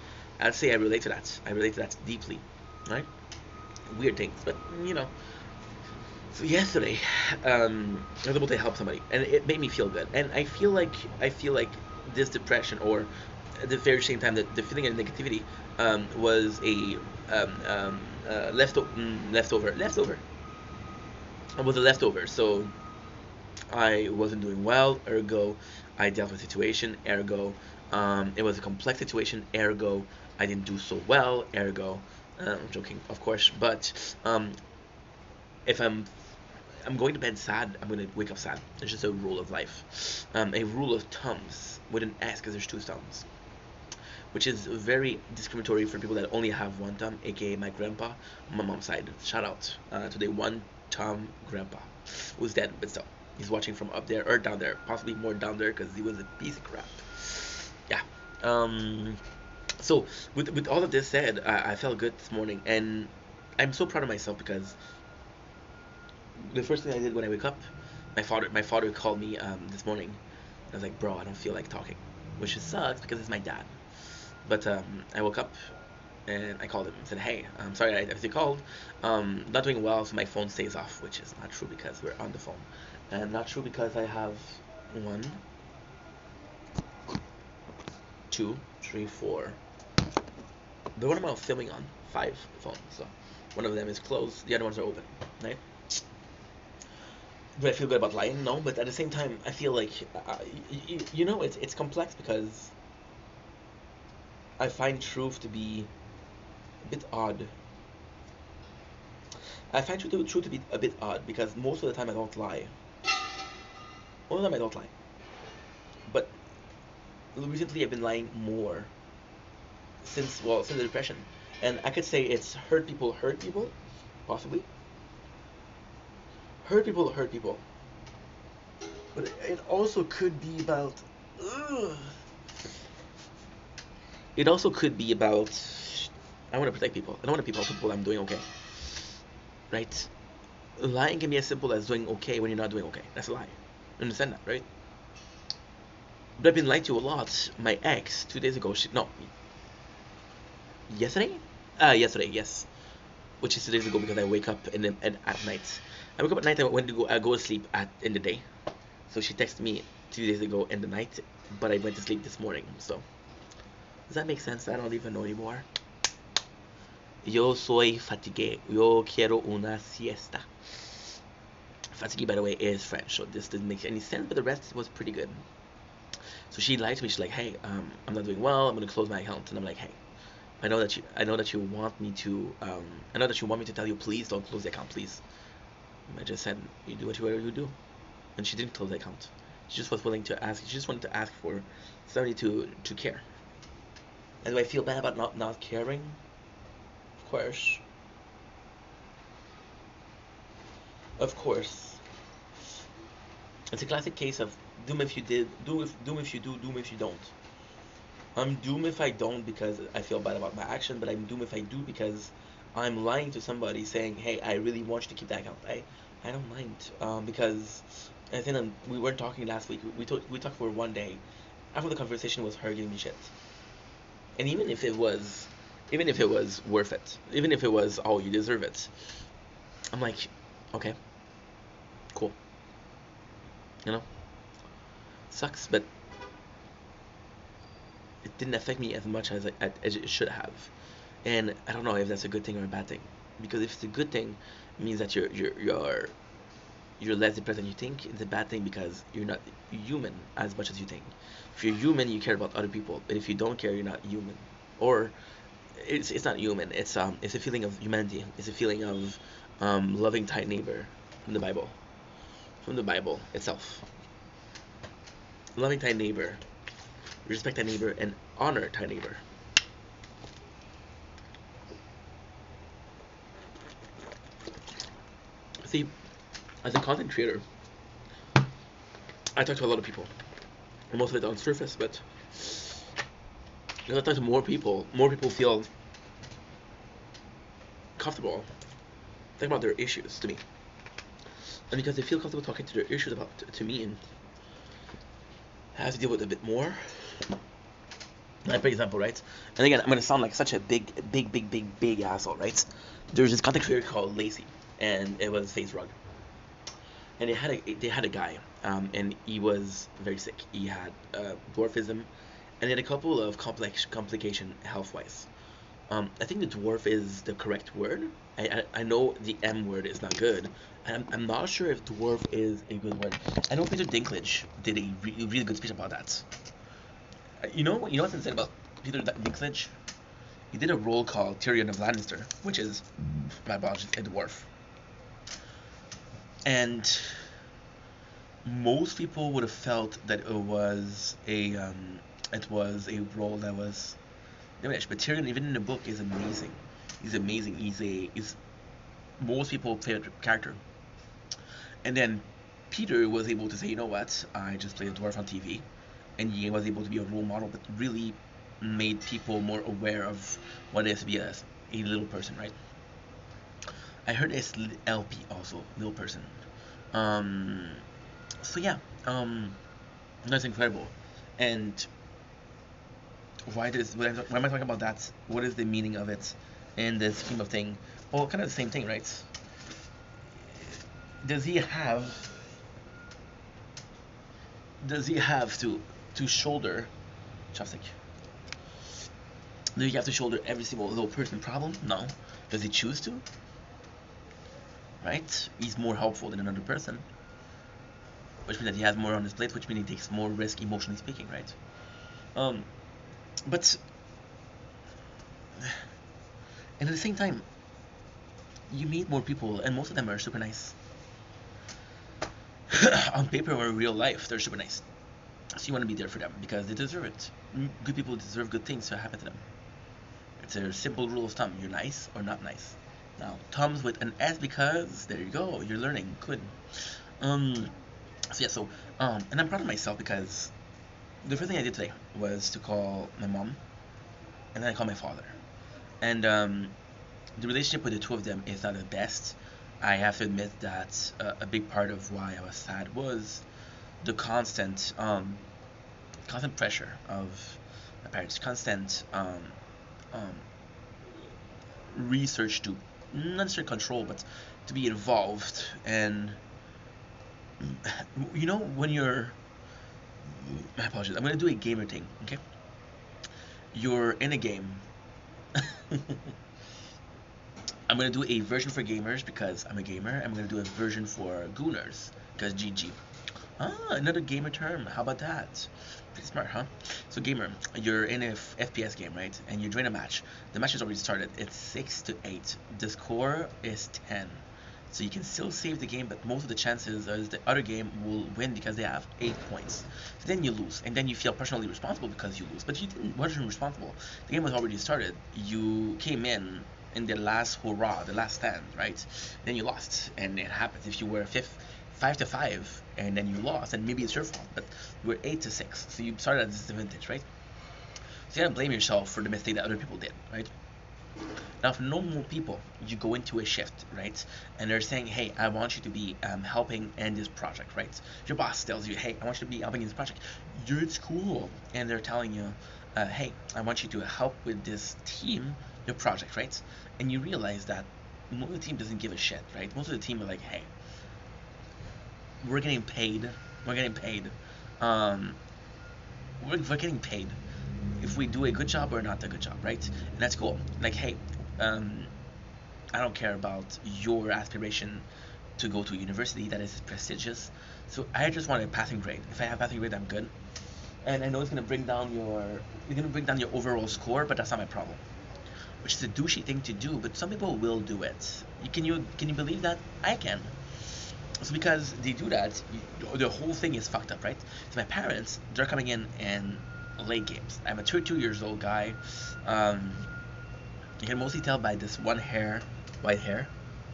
say I relate to that. I relate to that deeply, right? Weird things, but you know. So yesterday, I was able to help somebody, and it made me feel good. And I feel like this depression, or at the very same time, that the feeling of negativity, was a leftover. It was a leftover. So I wasn't doing well. Ergo, I dealt with the situation. Ergo, it was a complex situation. Ergo, I didn't do so well. Ergo, I'm joking, of course, but if I'm going to bed sad, I'm going to wake up sad. It's just a rule of life. A rule of thumbs with an S because there's two thumbs, which is very discriminatory for people that only have one thumb, aka my grandpa on my mom's side. Shout out to the one thumb grandpa who's dead, but still, he's watching from up there or down there, possibly more down there because he was a piece of crap. Yeah. So with all of this said, I felt good this morning, and I'm so proud of myself because the first thing I did when I wake up, my father called me this morning. I was like, bro, I don't feel like talking, which sucks because it's my dad. But I woke up and I called him and said, hey, I'm sorry I obviously called. Not doing well, so my phone stays off, which is not true because we're on the phone, and not true because I have one, two, three, four. The one I'm filming on, 5 phones. So one of them is closed, the other ones are open, right? Do I feel good about lying? No, but at the same time, I feel like it's complex because I find truth to be a bit odd. I find truth to be a bit odd because most of the time I don't lie. Most of the time I don't lie, but recently I've been lying more since the depression, and I could say it's hurt people, possibly hurt people, but it also could be about. Ugh. It also could be about I want to protect people. I don't want to tell people I'm doing okay, right? Lying can be as simple as doing okay when you're not doing okay. That's a lie. Understand that, right? But I've been lied to a lot. My ex 2 days ago, yesterday, yesterday, yes, which is 2 days ago because I wake up at night. I wake up at night. I go to sleep in the day. So she texted me 2 days ago in the night, but I went to sleep this morning. So does that make sense? I don't even know anymore. Yo soy fatigué. Yo quiero una siesta. Fatigué, by the way, is French, so this didn't make any sense, but the rest was pretty good. So she lied to me. She's like, "Hey, I'm not doing well. I'm gonna close my account." And I'm like, "Hey, I know that you want me to, I know that you want me to tell you, please don't close the account, please." And I just said, "You do what you do," and she didn't close the account. She just was willing to ask. She just wanted to ask for somebody to care. And do I feel bad about not caring? Of course. Of course. It's a classic case of doom if you did, doom if you do, doom if you don't. I'm doom if I don't because I feel bad about my action, but I'm doom if I do because I'm lying to somebody saying, hey, I really want you to keep that account, I don't mind, because I think we weren't talking last week. We talked for one day. After the conversation was her giving me shit, and even if it was worth it, even if it was, oh, you deserve it, I'm like, okay, cool, you know, sucks, but it didn't affect me as much as it should have. And I don't know if that's a good thing or a bad thing, because if it's a good thing, it means that you're less depressed than you think. It's a bad thing because you're not human as much as you think. If you're human, you care about other people, but if you don't care, you're not human. Or it's not human. It's a feeling of humanity. It's a feeling of loving thy neighbor from the Bible itself. Loving thy neighbor, respect thy neighbor, and honor thy neighbor. See, as a content creator, I talk to a lot of people. Most of it on surface, but as I talk to more people feel comfortable talking about their issues to me. And because they feel comfortable talking to their issues about to me and have to deal with it a bit more. Like, for example, right? And again, I'm gonna sound like such a big asshole, right? There's this content creator called Lacey, and it was Face Rug, and they had a guy, and he was very sick. He had dwarfism, and he had a couple of complication health wise. I think the dwarf is the correct word. I know the M word is not good. I'm not sure if dwarf is a good word. I know Peter Dinklage did a really good speech about that. You know what's insane about Peter Dinklage? He did a role called Tyrion of Lannister, which is, my apologies, a dwarf. And most people would have felt that it was a role that was diminished. But Tyrion, even in the book, is amazing. He's amazing. He's most people's favorite character. And then Peter was able to say, you know what? I just played a dwarf on TV, and he was able to be a role model, but really made people more aware of what it is to be a little person, right? I heard it's LP also, little person. Um, so yeah, that's incredible. And why am I talking about that? What is the meaning of it in the scheme of thing? Well, kind of the same thing, right? Does he have to shoulder chopstick? Do you have to shoulder every single little person problem? No. Does he choose to? Right? He's more helpful than another person, which means that he has more on his plate, which means he takes more risk emotionally speaking, right? But and at the same time, you meet more people, and most of them are super nice. On paper or in real life, they're super nice. So you want to be there for them because they deserve it. Good people deserve good things to happen to them. It's a simple rule of thumb. You're nice or not nice. Now, Tom's with an S because there you go. You're learning. Good. So yeah. And I'm proud of myself because the first thing I did today was to call my mom, and then I called my father. And the relationship with the two of them is not the best. I have to admit that a big part of why I was sad was the constant pressure of my parents, constant research to not necessarily control, but to be involved. And you know, when you're, my apologies, I'm gonna do a gamer thing, okay? You're in a game. I'm gonna do a version for gamers because I'm a gamer. I'm gonna do a version for gooners because GG. Ah, another gamer term. How about that? Pretty smart, huh? So gamer, you're in a FPS game, right? And you join a match. The match has already started. It's 6-8. The score is 10. So you can still save the game, but most of the chances is the other game will win because they have 8 points. So then you lose, and then you feel personally responsible because you lose. But you wasn't responsible. The game was already started. You came in the last hurrah, the last stand, right? Then you lost, and it happens. If you were 5-5, and then you lost, and maybe it's your fault, but you were 8-6, so you started at a disadvantage, right? So you gotta blame yourself for the mistake that other people did, right? Now, for normal people, you go into a shift, right? And they're saying, hey, I want you to be helping in this project, right? Your boss tells you, hey, I want you to be helping in this project. You're at school. And they're telling you, hey, I want you to help with this team, your project, right? And you realize that most of the team doesn't give a shit, right? Most of the team are like, hey, we're getting paid. We're getting paid. Um, we're getting paid if we do a good job or not a good job, right? And that's cool. Like, hey, I don't care about your aspiration to go to a university that is prestigious. So I just want a passing grade. If I have passing grade, I'm good. And I know it's gonna bring down your overall score, but that's not my problem. Which is a douchey thing to do, but some people will do it. Can you believe that? I can. It's because they do that. The whole thing is fucked up, right? So my parents, they're coming in and late games. I'm a 32 years old guy. You can mostly tell by this one hair, white hair.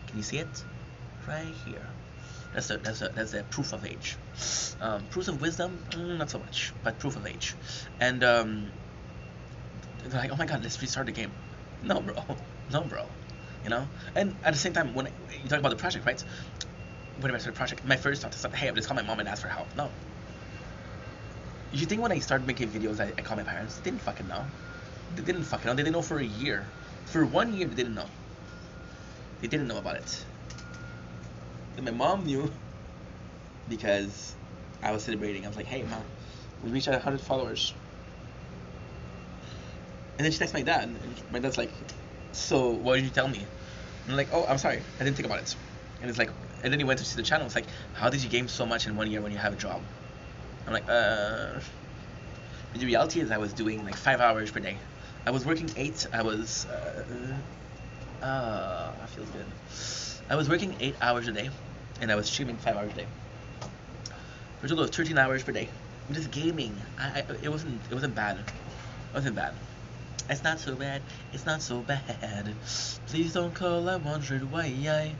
Can you see it? Right here. That's a proof of age. Proof of wisdom, not so much, but proof of age. And they're like, oh my god, let's restart the game. No, bro. No, bro. You know. And at the same time, when you talk about the project, right? When I started the project, my first thought is, hey, I'm just call my mom and ask for help. No. You think when I started making videos, I called my parents? They didn't fucking know. They didn't fucking know. They didn't know for a year. For 1 year, they didn't know. They didn't know about it. And my mom knew because I was celebrating. I was like, hey, mom, we reached 100 followers. And then she texts my dad. And my dad's like, so why did you tell me? And I'm like, oh, I'm sorry. I didn't think about it. And it's like, and then he went to see the channel. It's like, how did you game so much in 1 year when you have a job? I'm like, But the reality is I was doing like 5 hours per day. I was working 8. I was, that feels good. I was working 8 hours a day, and I was streaming 5 hours a day. For a total of 13 hours per day. I'm just gaming. It wasn't bad. It wasn't bad. It's not so bad. It's not so bad. Please don't call. I wondered why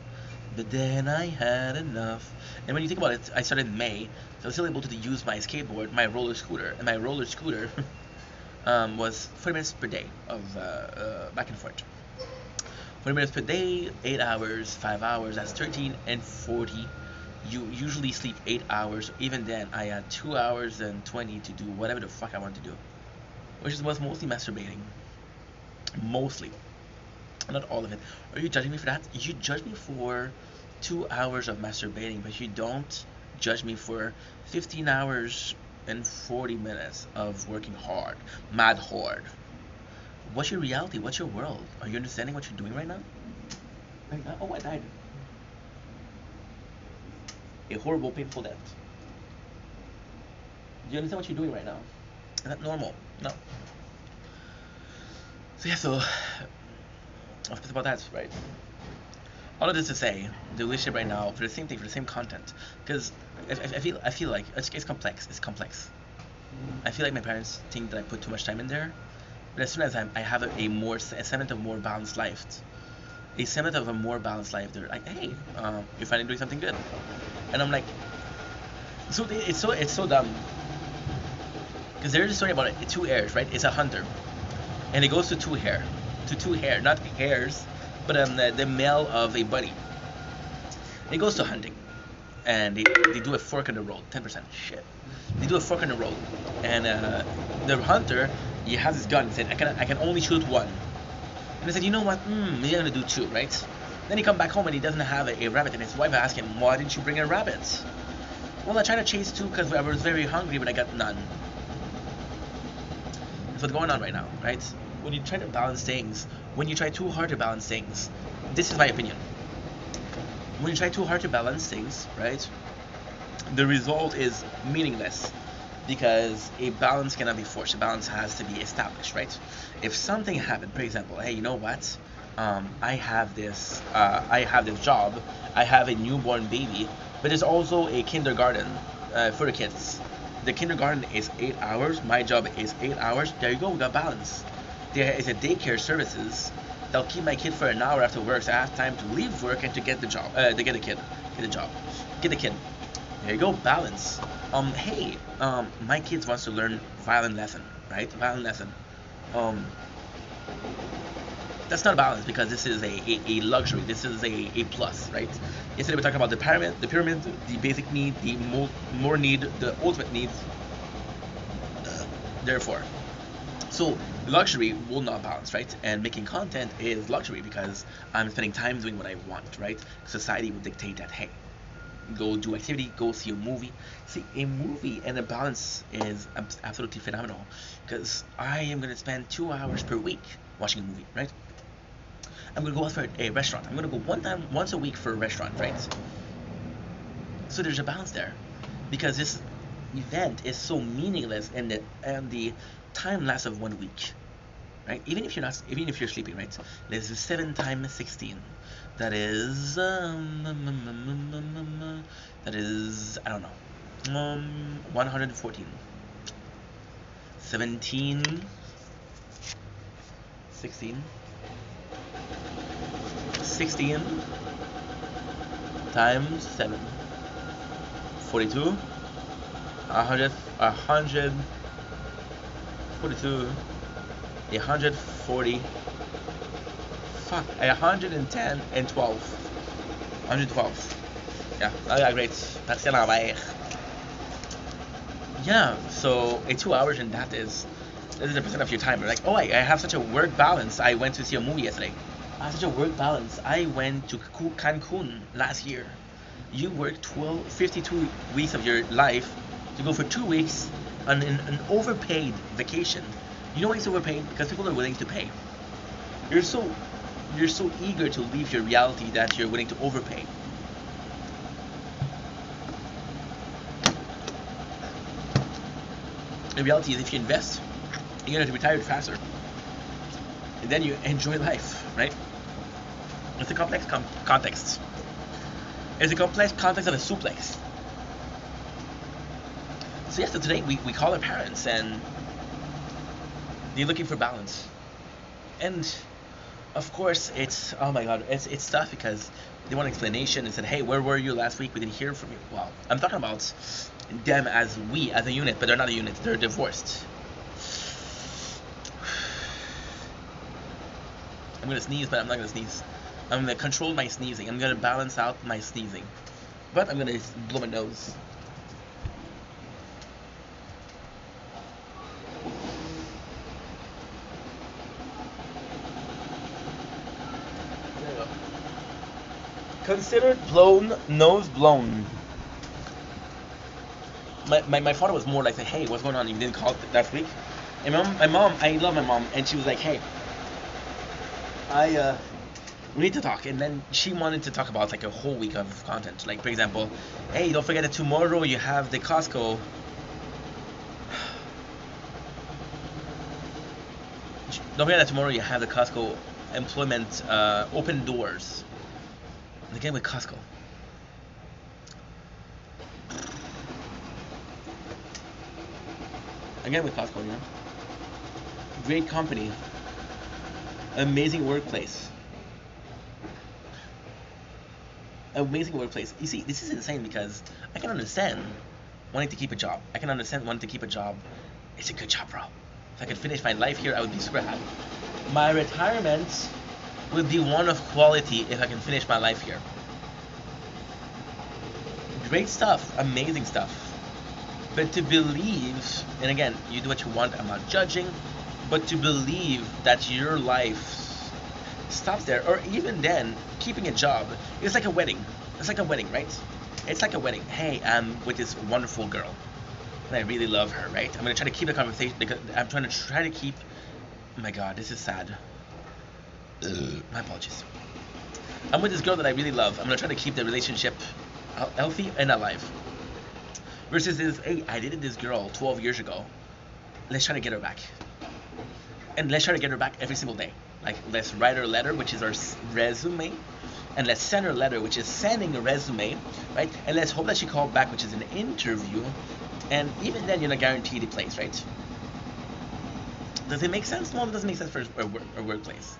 but then I had enough. And when you think about it, I started in May, so I was still able to use my skateboard, my roller scooter, and my roller scooter was 40 minutes per day of back and forth. 40 minutes per day, 8 hours, 5 hours, that's 13 and 40. You usually sleep 8 hours. Even then, I had 2 hours and 20 to do whatever the fuck I want to do, which was mostly masturbating. Mostly. Not all of it. Are you judging me for that? You judge me for 2 hours of masturbating, but you don't judge me for 15 hours and 40 minutes of working hard, mad hard. What's your reality? What's your world? Are you understanding what you're doing right now? Right now? Oh, I died. A horrible, painful death. Do you understand what you're doing right now? Is that normal? No. So yeah, so I'll speak about that, right? All of this to say, the relationship right now for the same thing, for the same content, because I feel like it's complex. It's complex. I feel like my parents think that I put too much time in there, but as soon as I have a semblance of more balanced life, they're like, hey, you're finally doing something good, and I'm like, so it's so dumb, because there's a story about it. Two heirs, right? It's a hunter, and it goes to two hair, not hairs, but the male of a bunny. It goes to hunting, and they do a fork in the road, 10% shit. They do a fork in the road, and the hunter, he has his gun. He said, I can only shoot one. And he said, you know what? Maybe I'm gonna do two, right? Then he come back home and he doesn't have a rabbit, and his wife asked him, why didn't you bring a rabbit? Well, I tried to chase two because I was very hungry, but I got none. That's what's going on right now, right? When you try to balance things, when you try too hard to balance things, this is my opinion. When you try too hard to balance things, right, the result is meaningless, because a balance cannot be forced. A balance has to be established, right? If something happened, for example, hey, you know what? I have this job. I have a newborn baby, but there's also a kindergarten for the kids. The kindergarten is 8 hours. My job is 8 hours. There you go. We got balance. There is a daycare services. They'll keep my kid for an hour after work, so I have time to leave work and to get the job. Get the kid. There you go. Balance. Hey, my kids wants to learn violin lesson, right? Violin lesson. That's not a balance because this is a luxury. This is a plus, right? Yesterday we talked about the pyramid, the basic need, the more need, the ultimate needs. Therefore, so luxury will not balance, right? And making content is luxury because I'm spending time doing what I want, right? Society would dictate that, hey, go do activity, go see a movie. See, a movie and a balance is absolutely phenomenal because I am going to spend 2 hours per week watching a movie, right? I'm going to go out for a restaurant. I'm going to go once a week for a restaurant, right? So there's a balance there because this event is so meaningless and the time lasts of 1 week, right? Even if you're sleeping, right? There's 7 times 16. That is I don't know, 114. 17, 16, 16 times 7, 42, 100, 42, 140, fuck, 110 and 12. 112. Yeah, oh yeah, great. That's in our Yeah, so 2 hours and that is a percent of your time. You're like, oh, I have such a work balance. I went to see a movie yesterday. I have such a work balance. I went to Cancun last year. You work 52 weeks of your life to go for 2 weeks on an overpaid vacation. You know why it's overpaid? Because people are willing to pay. You're so eager to leave your reality that you're willing to overpay. The reality is if you invest, you're going to retire faster. And then you enjoy life, right? It's a complex context. It's a complex context of a suplex. So yes, so today we call our parents and they're looking for balance. And of course it's, oh my god, it's tough because they want explanation. They said, hey, where were you last week? We didn't hear from you. Well, I'm talking about them as a unit, but they're not a unit, they're divorced. I'm gonna sneeze, but I'm not gonna sneeze. I'm gonna control my sneezing. I'm gonna balance out my sneezing. But I'm gonna blow my nose. There you go. Considered blown, nose blown. My father was more like, hey, what's going on? You didn't call last week? And my mom, I love my mom, and she was like, hey, we need to talk. And then she wanted to talk about like a whole week of content. Like, for example, hey, don't forget that tomorrow you have the Costco. Don't forget that tomorrow you have the Costco employment open doors. And again with Costco. Again with Costco, you know. Great company. Amazing workplace. Amazing workplace. You see, this is insane because I can understand wanting to keep a job. I can understand wanting to keep a job. It's a good job, bro. If I could finish my life here, I would be super happy. My retirement would be one of quality if I can finish my life here. Great stuff. Amazing stuff. But to believe, and again, you do what you want, I'm not judging, but to believe that your life stops there, or even then, keeping a job, it's like a wedding. It's like a wedding, right? It's like a wedding. Hey, I'm with this wonderful girl, and I really love her, right? I'm gonna try to keep the conversation, because I'm trying to keep, oh my god, this is sad. My apologies. I'm with this girl that I really love. I'm gonna try to keep the relationship healthy and alive. Versus this, hey, I dated this girl 12 years ago. Let's try to get her back. And let's try to get her back every single day. Like, let's write her a letter, which is our resume. And let's send her a letter, which is sending a resume, right? And let's hope that she called back, which is an interview. And even then, you're not guaranteed a place, right? Does it make sense? No, it doesn't make sense for a workplace.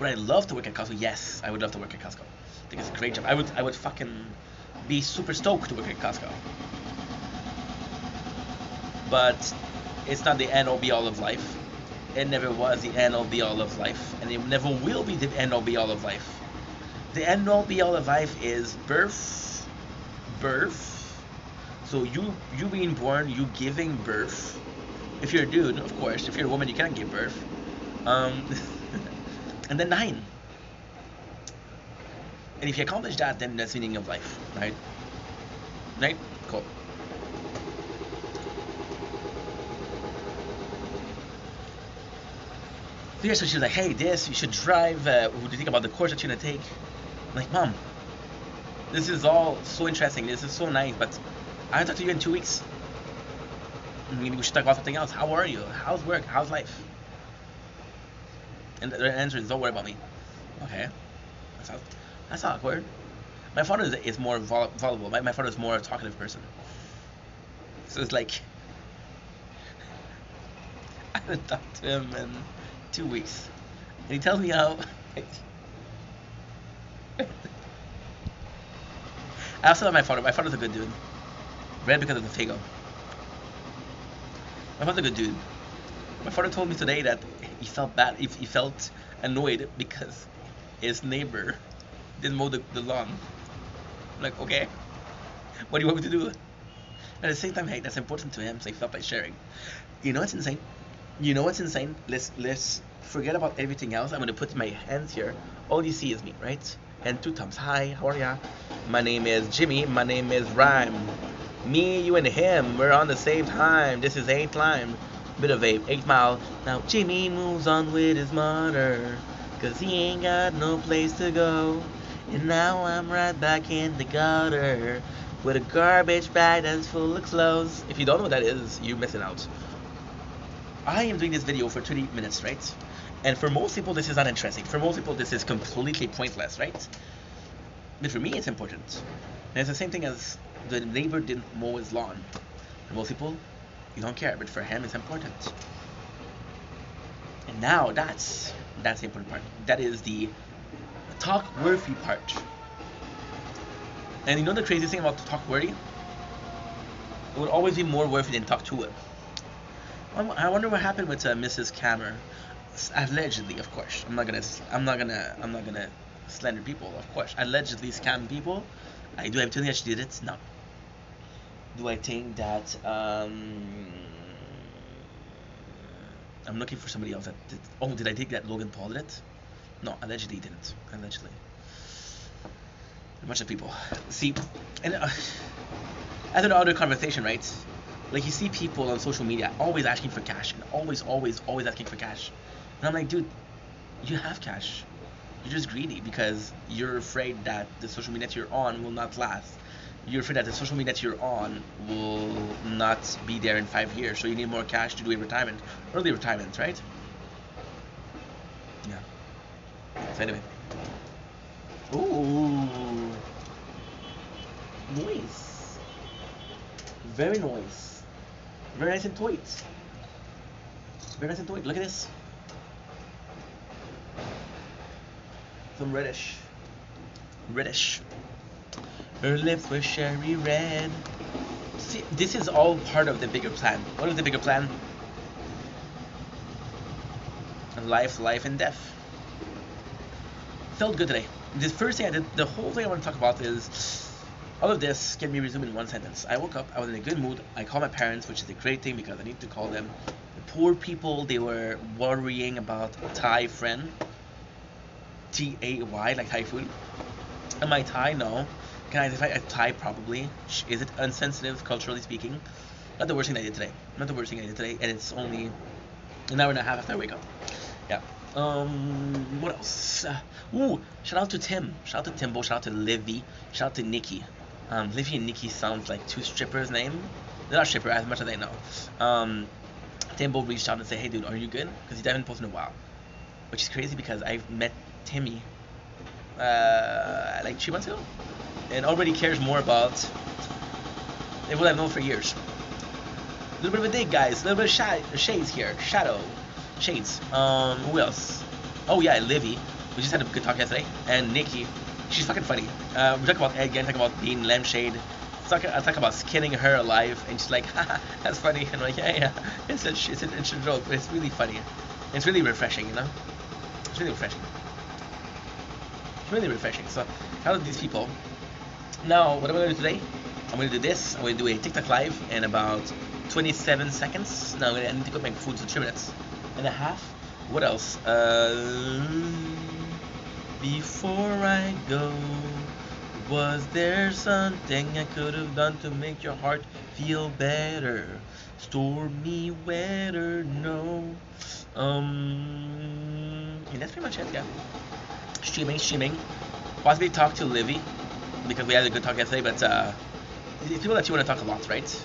Would I love to work at Costco? Yes, I would love to work at Costco. I think it's a great job. I would fucking be super stoked to work at Costco. But it's not the end or be all of life. it never was the end all be all of life, and it never will be the end all be all of life. The end all be all of life is birth. So you being born, you giving birth. If you're a dude, of course. If you're a woman, you can't give birth. Um, and then dying. And if you accomplish that, then that's the meaning of life, right? Right? Cool. So yeah, so she's like, hey, you should drive. What do you think about the course that you're gonna take? I'm like, Mom, this is all so interesting. This is so nice, but I'll talk to you in 2 weeks. Maybe we should talk about something else. How are you? How's work? How's life? And the answer is, don't worry about me. Okay. That's awkward. My father is more voluble. My father is more a talkative person. So it's like, I haven't talked to him in 2 weeks. And he tells me how. I also love my father. My father's a good dude. Red because of the Fago. My father's a good dude. My father told me today that he felt bad. He felt annoyed because his neighbor didn't mow the lawn. I'm like, okay, what do you want me to do? At the same time, hey, that's important to him, so he felt like sharing. You know what's insane? Let's forget about everything else. I'm gonna put my hands here. All you see is me, right? And 2 thumbs. Hi, how are ya? My name is Jimmy. My name is Rhyme. Me, you, and him, we're on the same time. This is 8 climb. Bit of a 8 mile. Now Jimmy moves on with his motor, 'cause he ain't got no place to go. And now I'm right back in the gutter with a garbage bag that's full of clothes. If you don't know what that is, you're missing out. I am doing this video for 30 minutes, right? And for most people, this is not interesting. For most people, this is completely pointless, right? But for me, it's important. And it's the same thing as the neighbor didn't mow his lawn. For most people, you don't care, but for him, it's important. And now, that's the important part. That is the talk-worthy part. And you know the crazy thing about talk-worthy? It would always be more worthy than talk to it. I wonder what happened with Mrs. Kammer. Allegedly, of course. I'm not gonna slander people. Of course, allegedly scam people. Do I think that she did it? No. Do I think that I'm looking for somebody else that did? Oh, did I think that Logan Paul did it? No, allegedly he didn't. Allegedly. A bunch of people. See, and as an other conversation, right? Like you see people on social media always asking for cash and always asking for cash. And I'm like, dude, you have cash. You're just greedy because you're afraid that the social media that you're on will not last. You're afraid that the social media that you're on will not be there in 5 years. So you need more cash to do a retirement. Early retirement, right? Yeah. So anyway. Ooh. Nice. Very nice. Very nice and tight. Very nice and tight. Look at this. Some reddish. Her lips were cherry red. See, this is all part of the bigger plan. What is the bigger plan? Life and death. Felt good today. The first thing I did, the whole thing I want to talk about is all of this can be resumed in one sentence. I woke up, I was in a good mood. I called my parents, which is a great thing because I need to call them. The poor people, they were worrying about a Thai friend. T-A-Y, like Thai food. Am I Thai? No. Can I identify as Thai? Probably. Is it insensitive, culturally speaking? Not the worst thing I did today. And it's only an hour and a half after I wake up. Yeah. What else? Shout out to Tim. Shout out to Timbo. Shout out to Livy. Shout out to Nikki. Livy and Nikki sounds like 2 strippers' name. They're not strippers, as much as I know. Timbo reached out and said, hey dude, are you good? Because he hasn't posted in a while. Which is crazy because I've met Timmy like 3 months ago. And already cares more about what I've known for years. A little bit of a dig, guys. A little bit of shades here. Shades. Who else? Oh yeah, Livy. We just had a good talk yesterday. And Nikki. She's fucking funny. We talk about Ed again, talk about being lampshade. I talk about skinning her alive, and she's like, haha, that's funny. And I'm like, yeah. It's a joke, but it's really funny. It's really refreshing, you know. It's really refreshing. It's really refreshing. So, shout out to these people. Now, what am I going to do today? I'm going to do this. I'm going to do a TikTok live in about 27 seconds. Now, I need to cook my food for 3 minutes and a half. What else? Before I go, was there something I could have done to make your heart feel better? Stormy weather, no. And that's pretty much it, yeah. Streaming. Possibly talk to Livy because we had a good talk yesterday, but it's people that you want to talk a lot, right?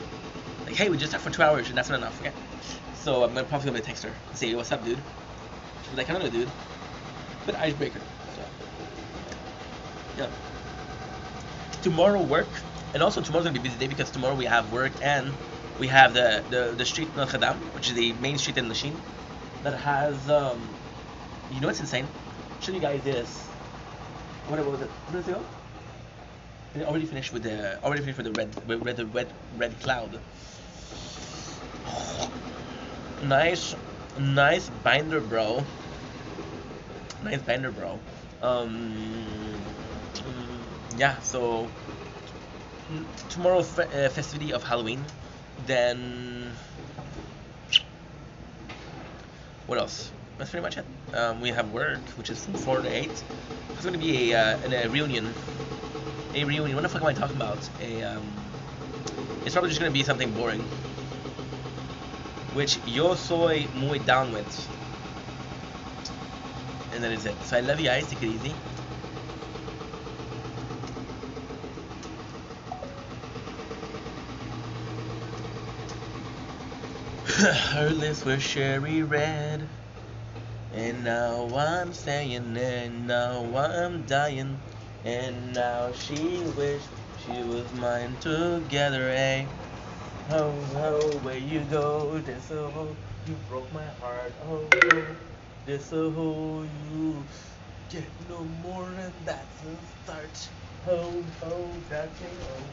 Like, hey, we just talked for 2 hours and that's not enough, okay? So I'm probably gonna text her and say, what's up, dude? She's like, I don't know, dude. But icebreaker. So, yeah. Tomorrow work, and also tomorrow's gonna be a busy day because tomorrow we have work and we have the street Notre Dame, which is the main street in Lachine, that has you know what's insane? I'll show you guys this. What was it? What does it go? I already finished with the red cloud. Nice binder, bro. Nice binder, bro. Yeah. So tomorrow's festivity of Halloween. Then what else? That's pretty much it. We have work, which is from 4 to 8. It's going to be a reunion. A reunion. What the fuck am I talking about? It's probably just going to be something boring. Which yo soy muy down with. And that is it. So I love you guys. Take it easy. Her lips were cherry red. And now I'm staying, and now I'm dying, and now she wished she was mine together, eh? Oh, oh, where you go, this a hole, you broke my heart, oh, oh, this a hole, you get no more, and that's a start, oh, oh, that's a oh.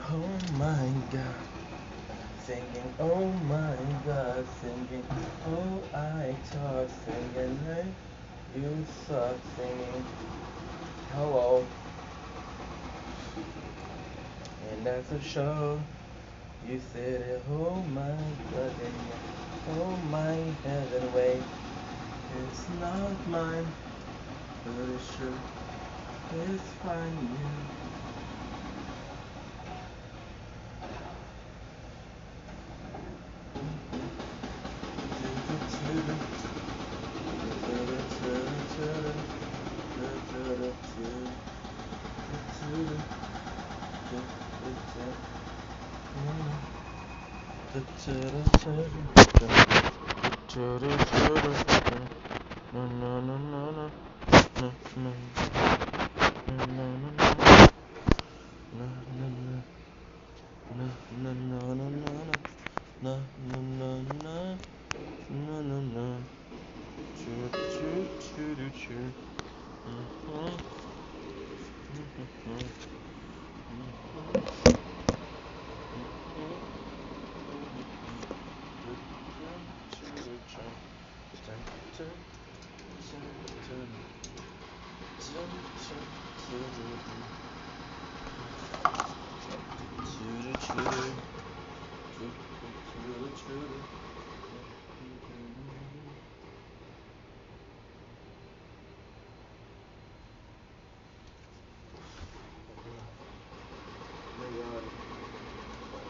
Oh my god, singing, oh my god, singing, oh I talk, singing, hey, you suck, singing, hello, and that's a show, you said it, oh my god, and oh my heaven, wait, it's not mine, but it's sure, it's fine, you.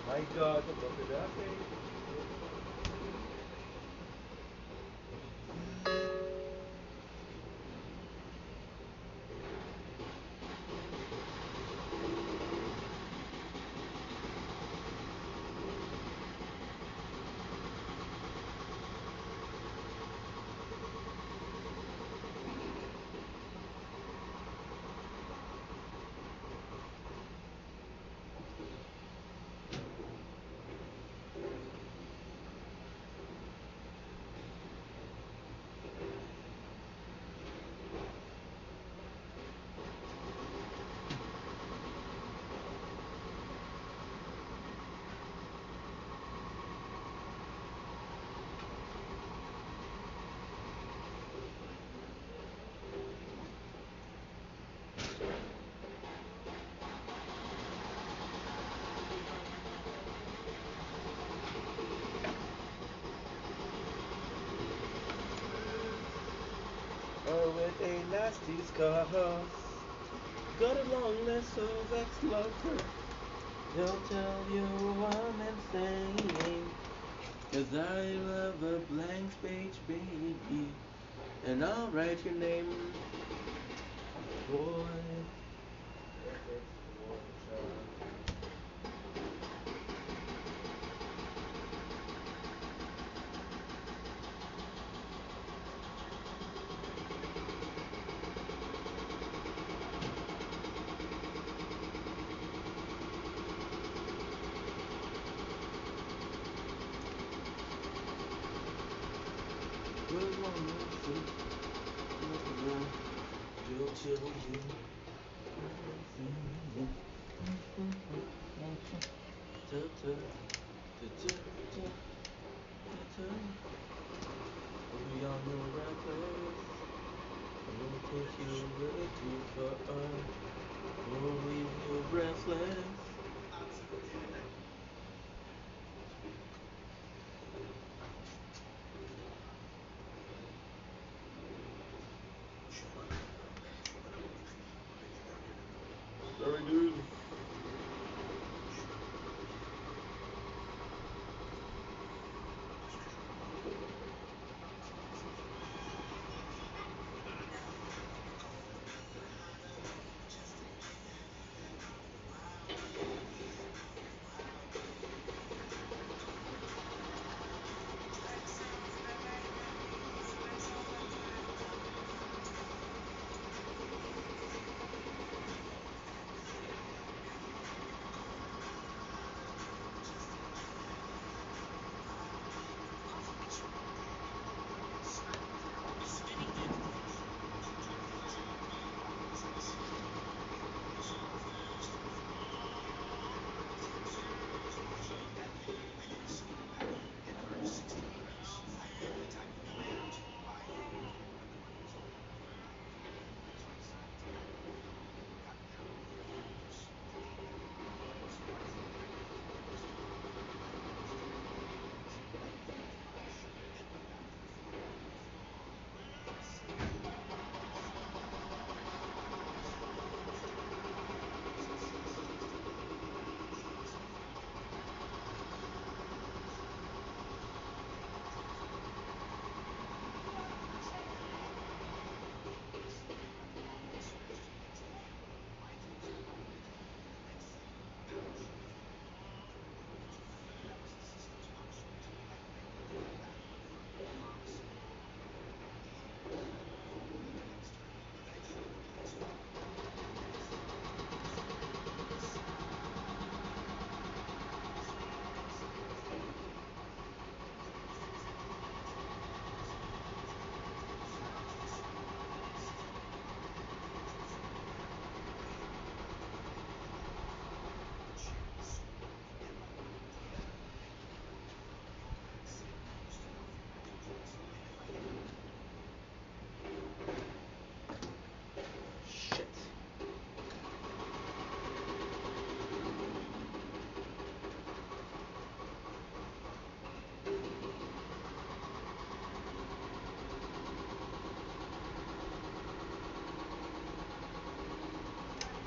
My God, what did I say? Oh, with a nasty scar. Got a long list of ex-lovers. They'll tell you I'm insane. 'Cause I love a blank space, baby. And I'll write your name, boy. Breathless. Very good.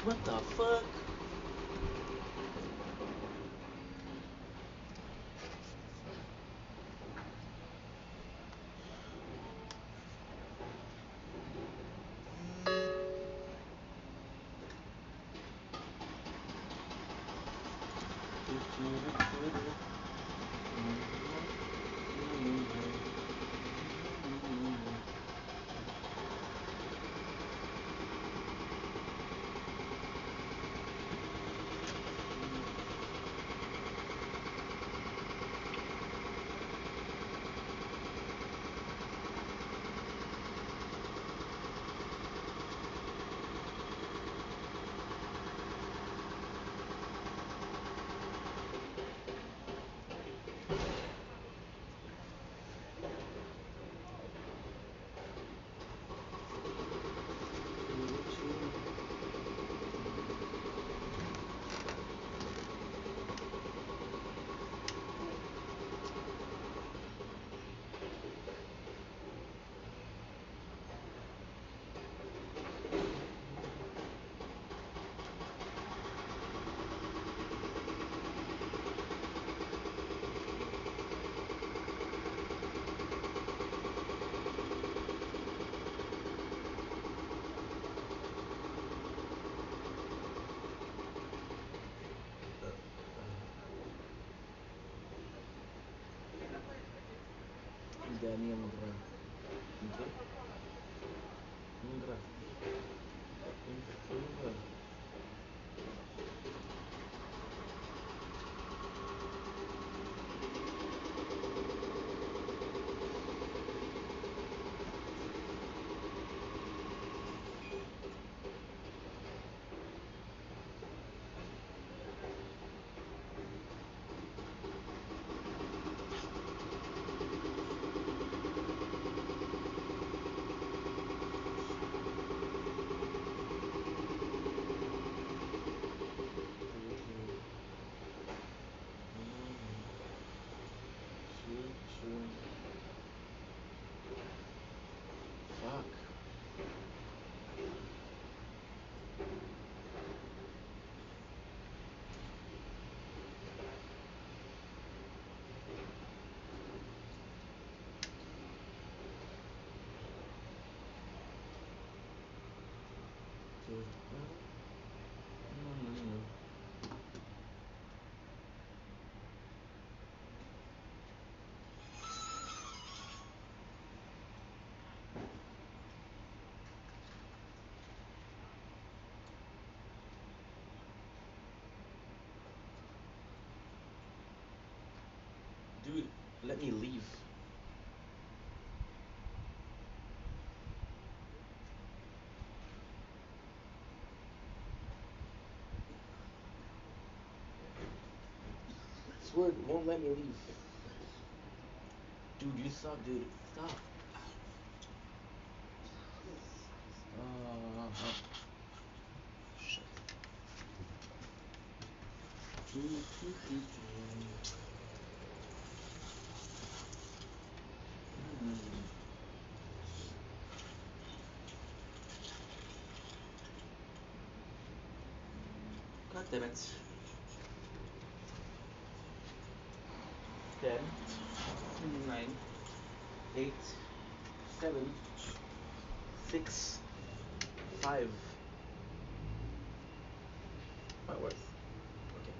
What the fuck? Dani Andra. Okay. Andra. Andra. Fuck. Dude, let me leave. I swear it won't let me leave. Dude, you suck, dude. Stop. Shit. God damn it. 10, 9, 8, 7, 6, 5. My worth. Okay.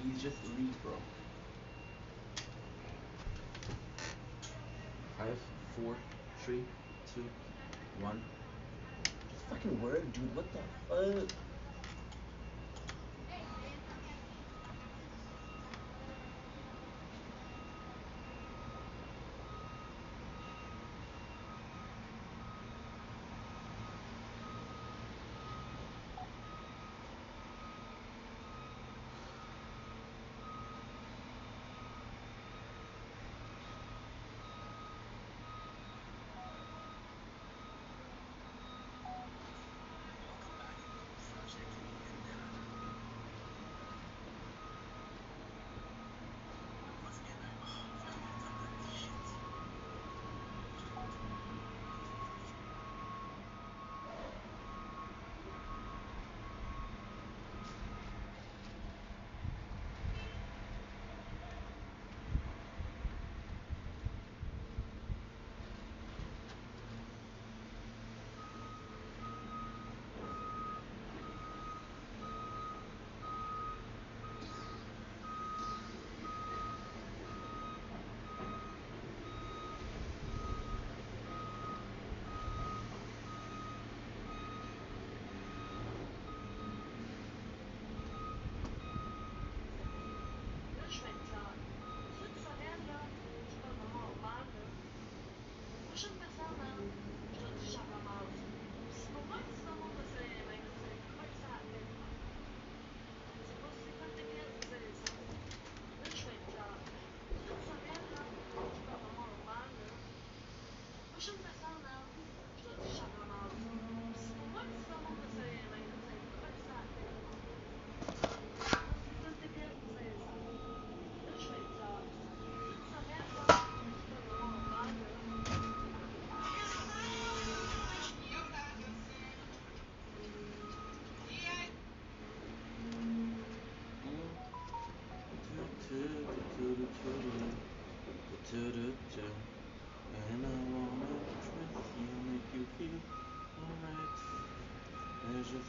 Please just leave, bro. 5, 4, 3, 2, 1. Just fucking work, dude. What the fuck?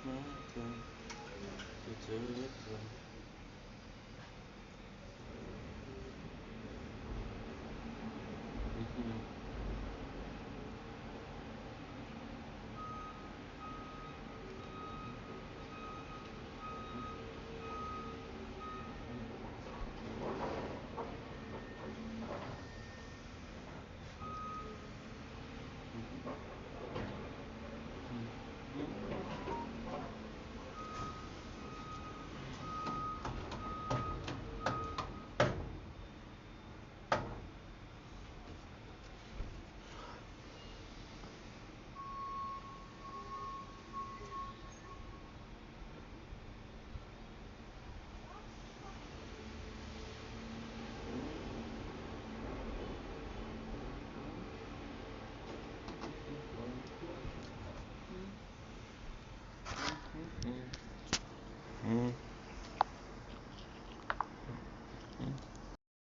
nothing to do with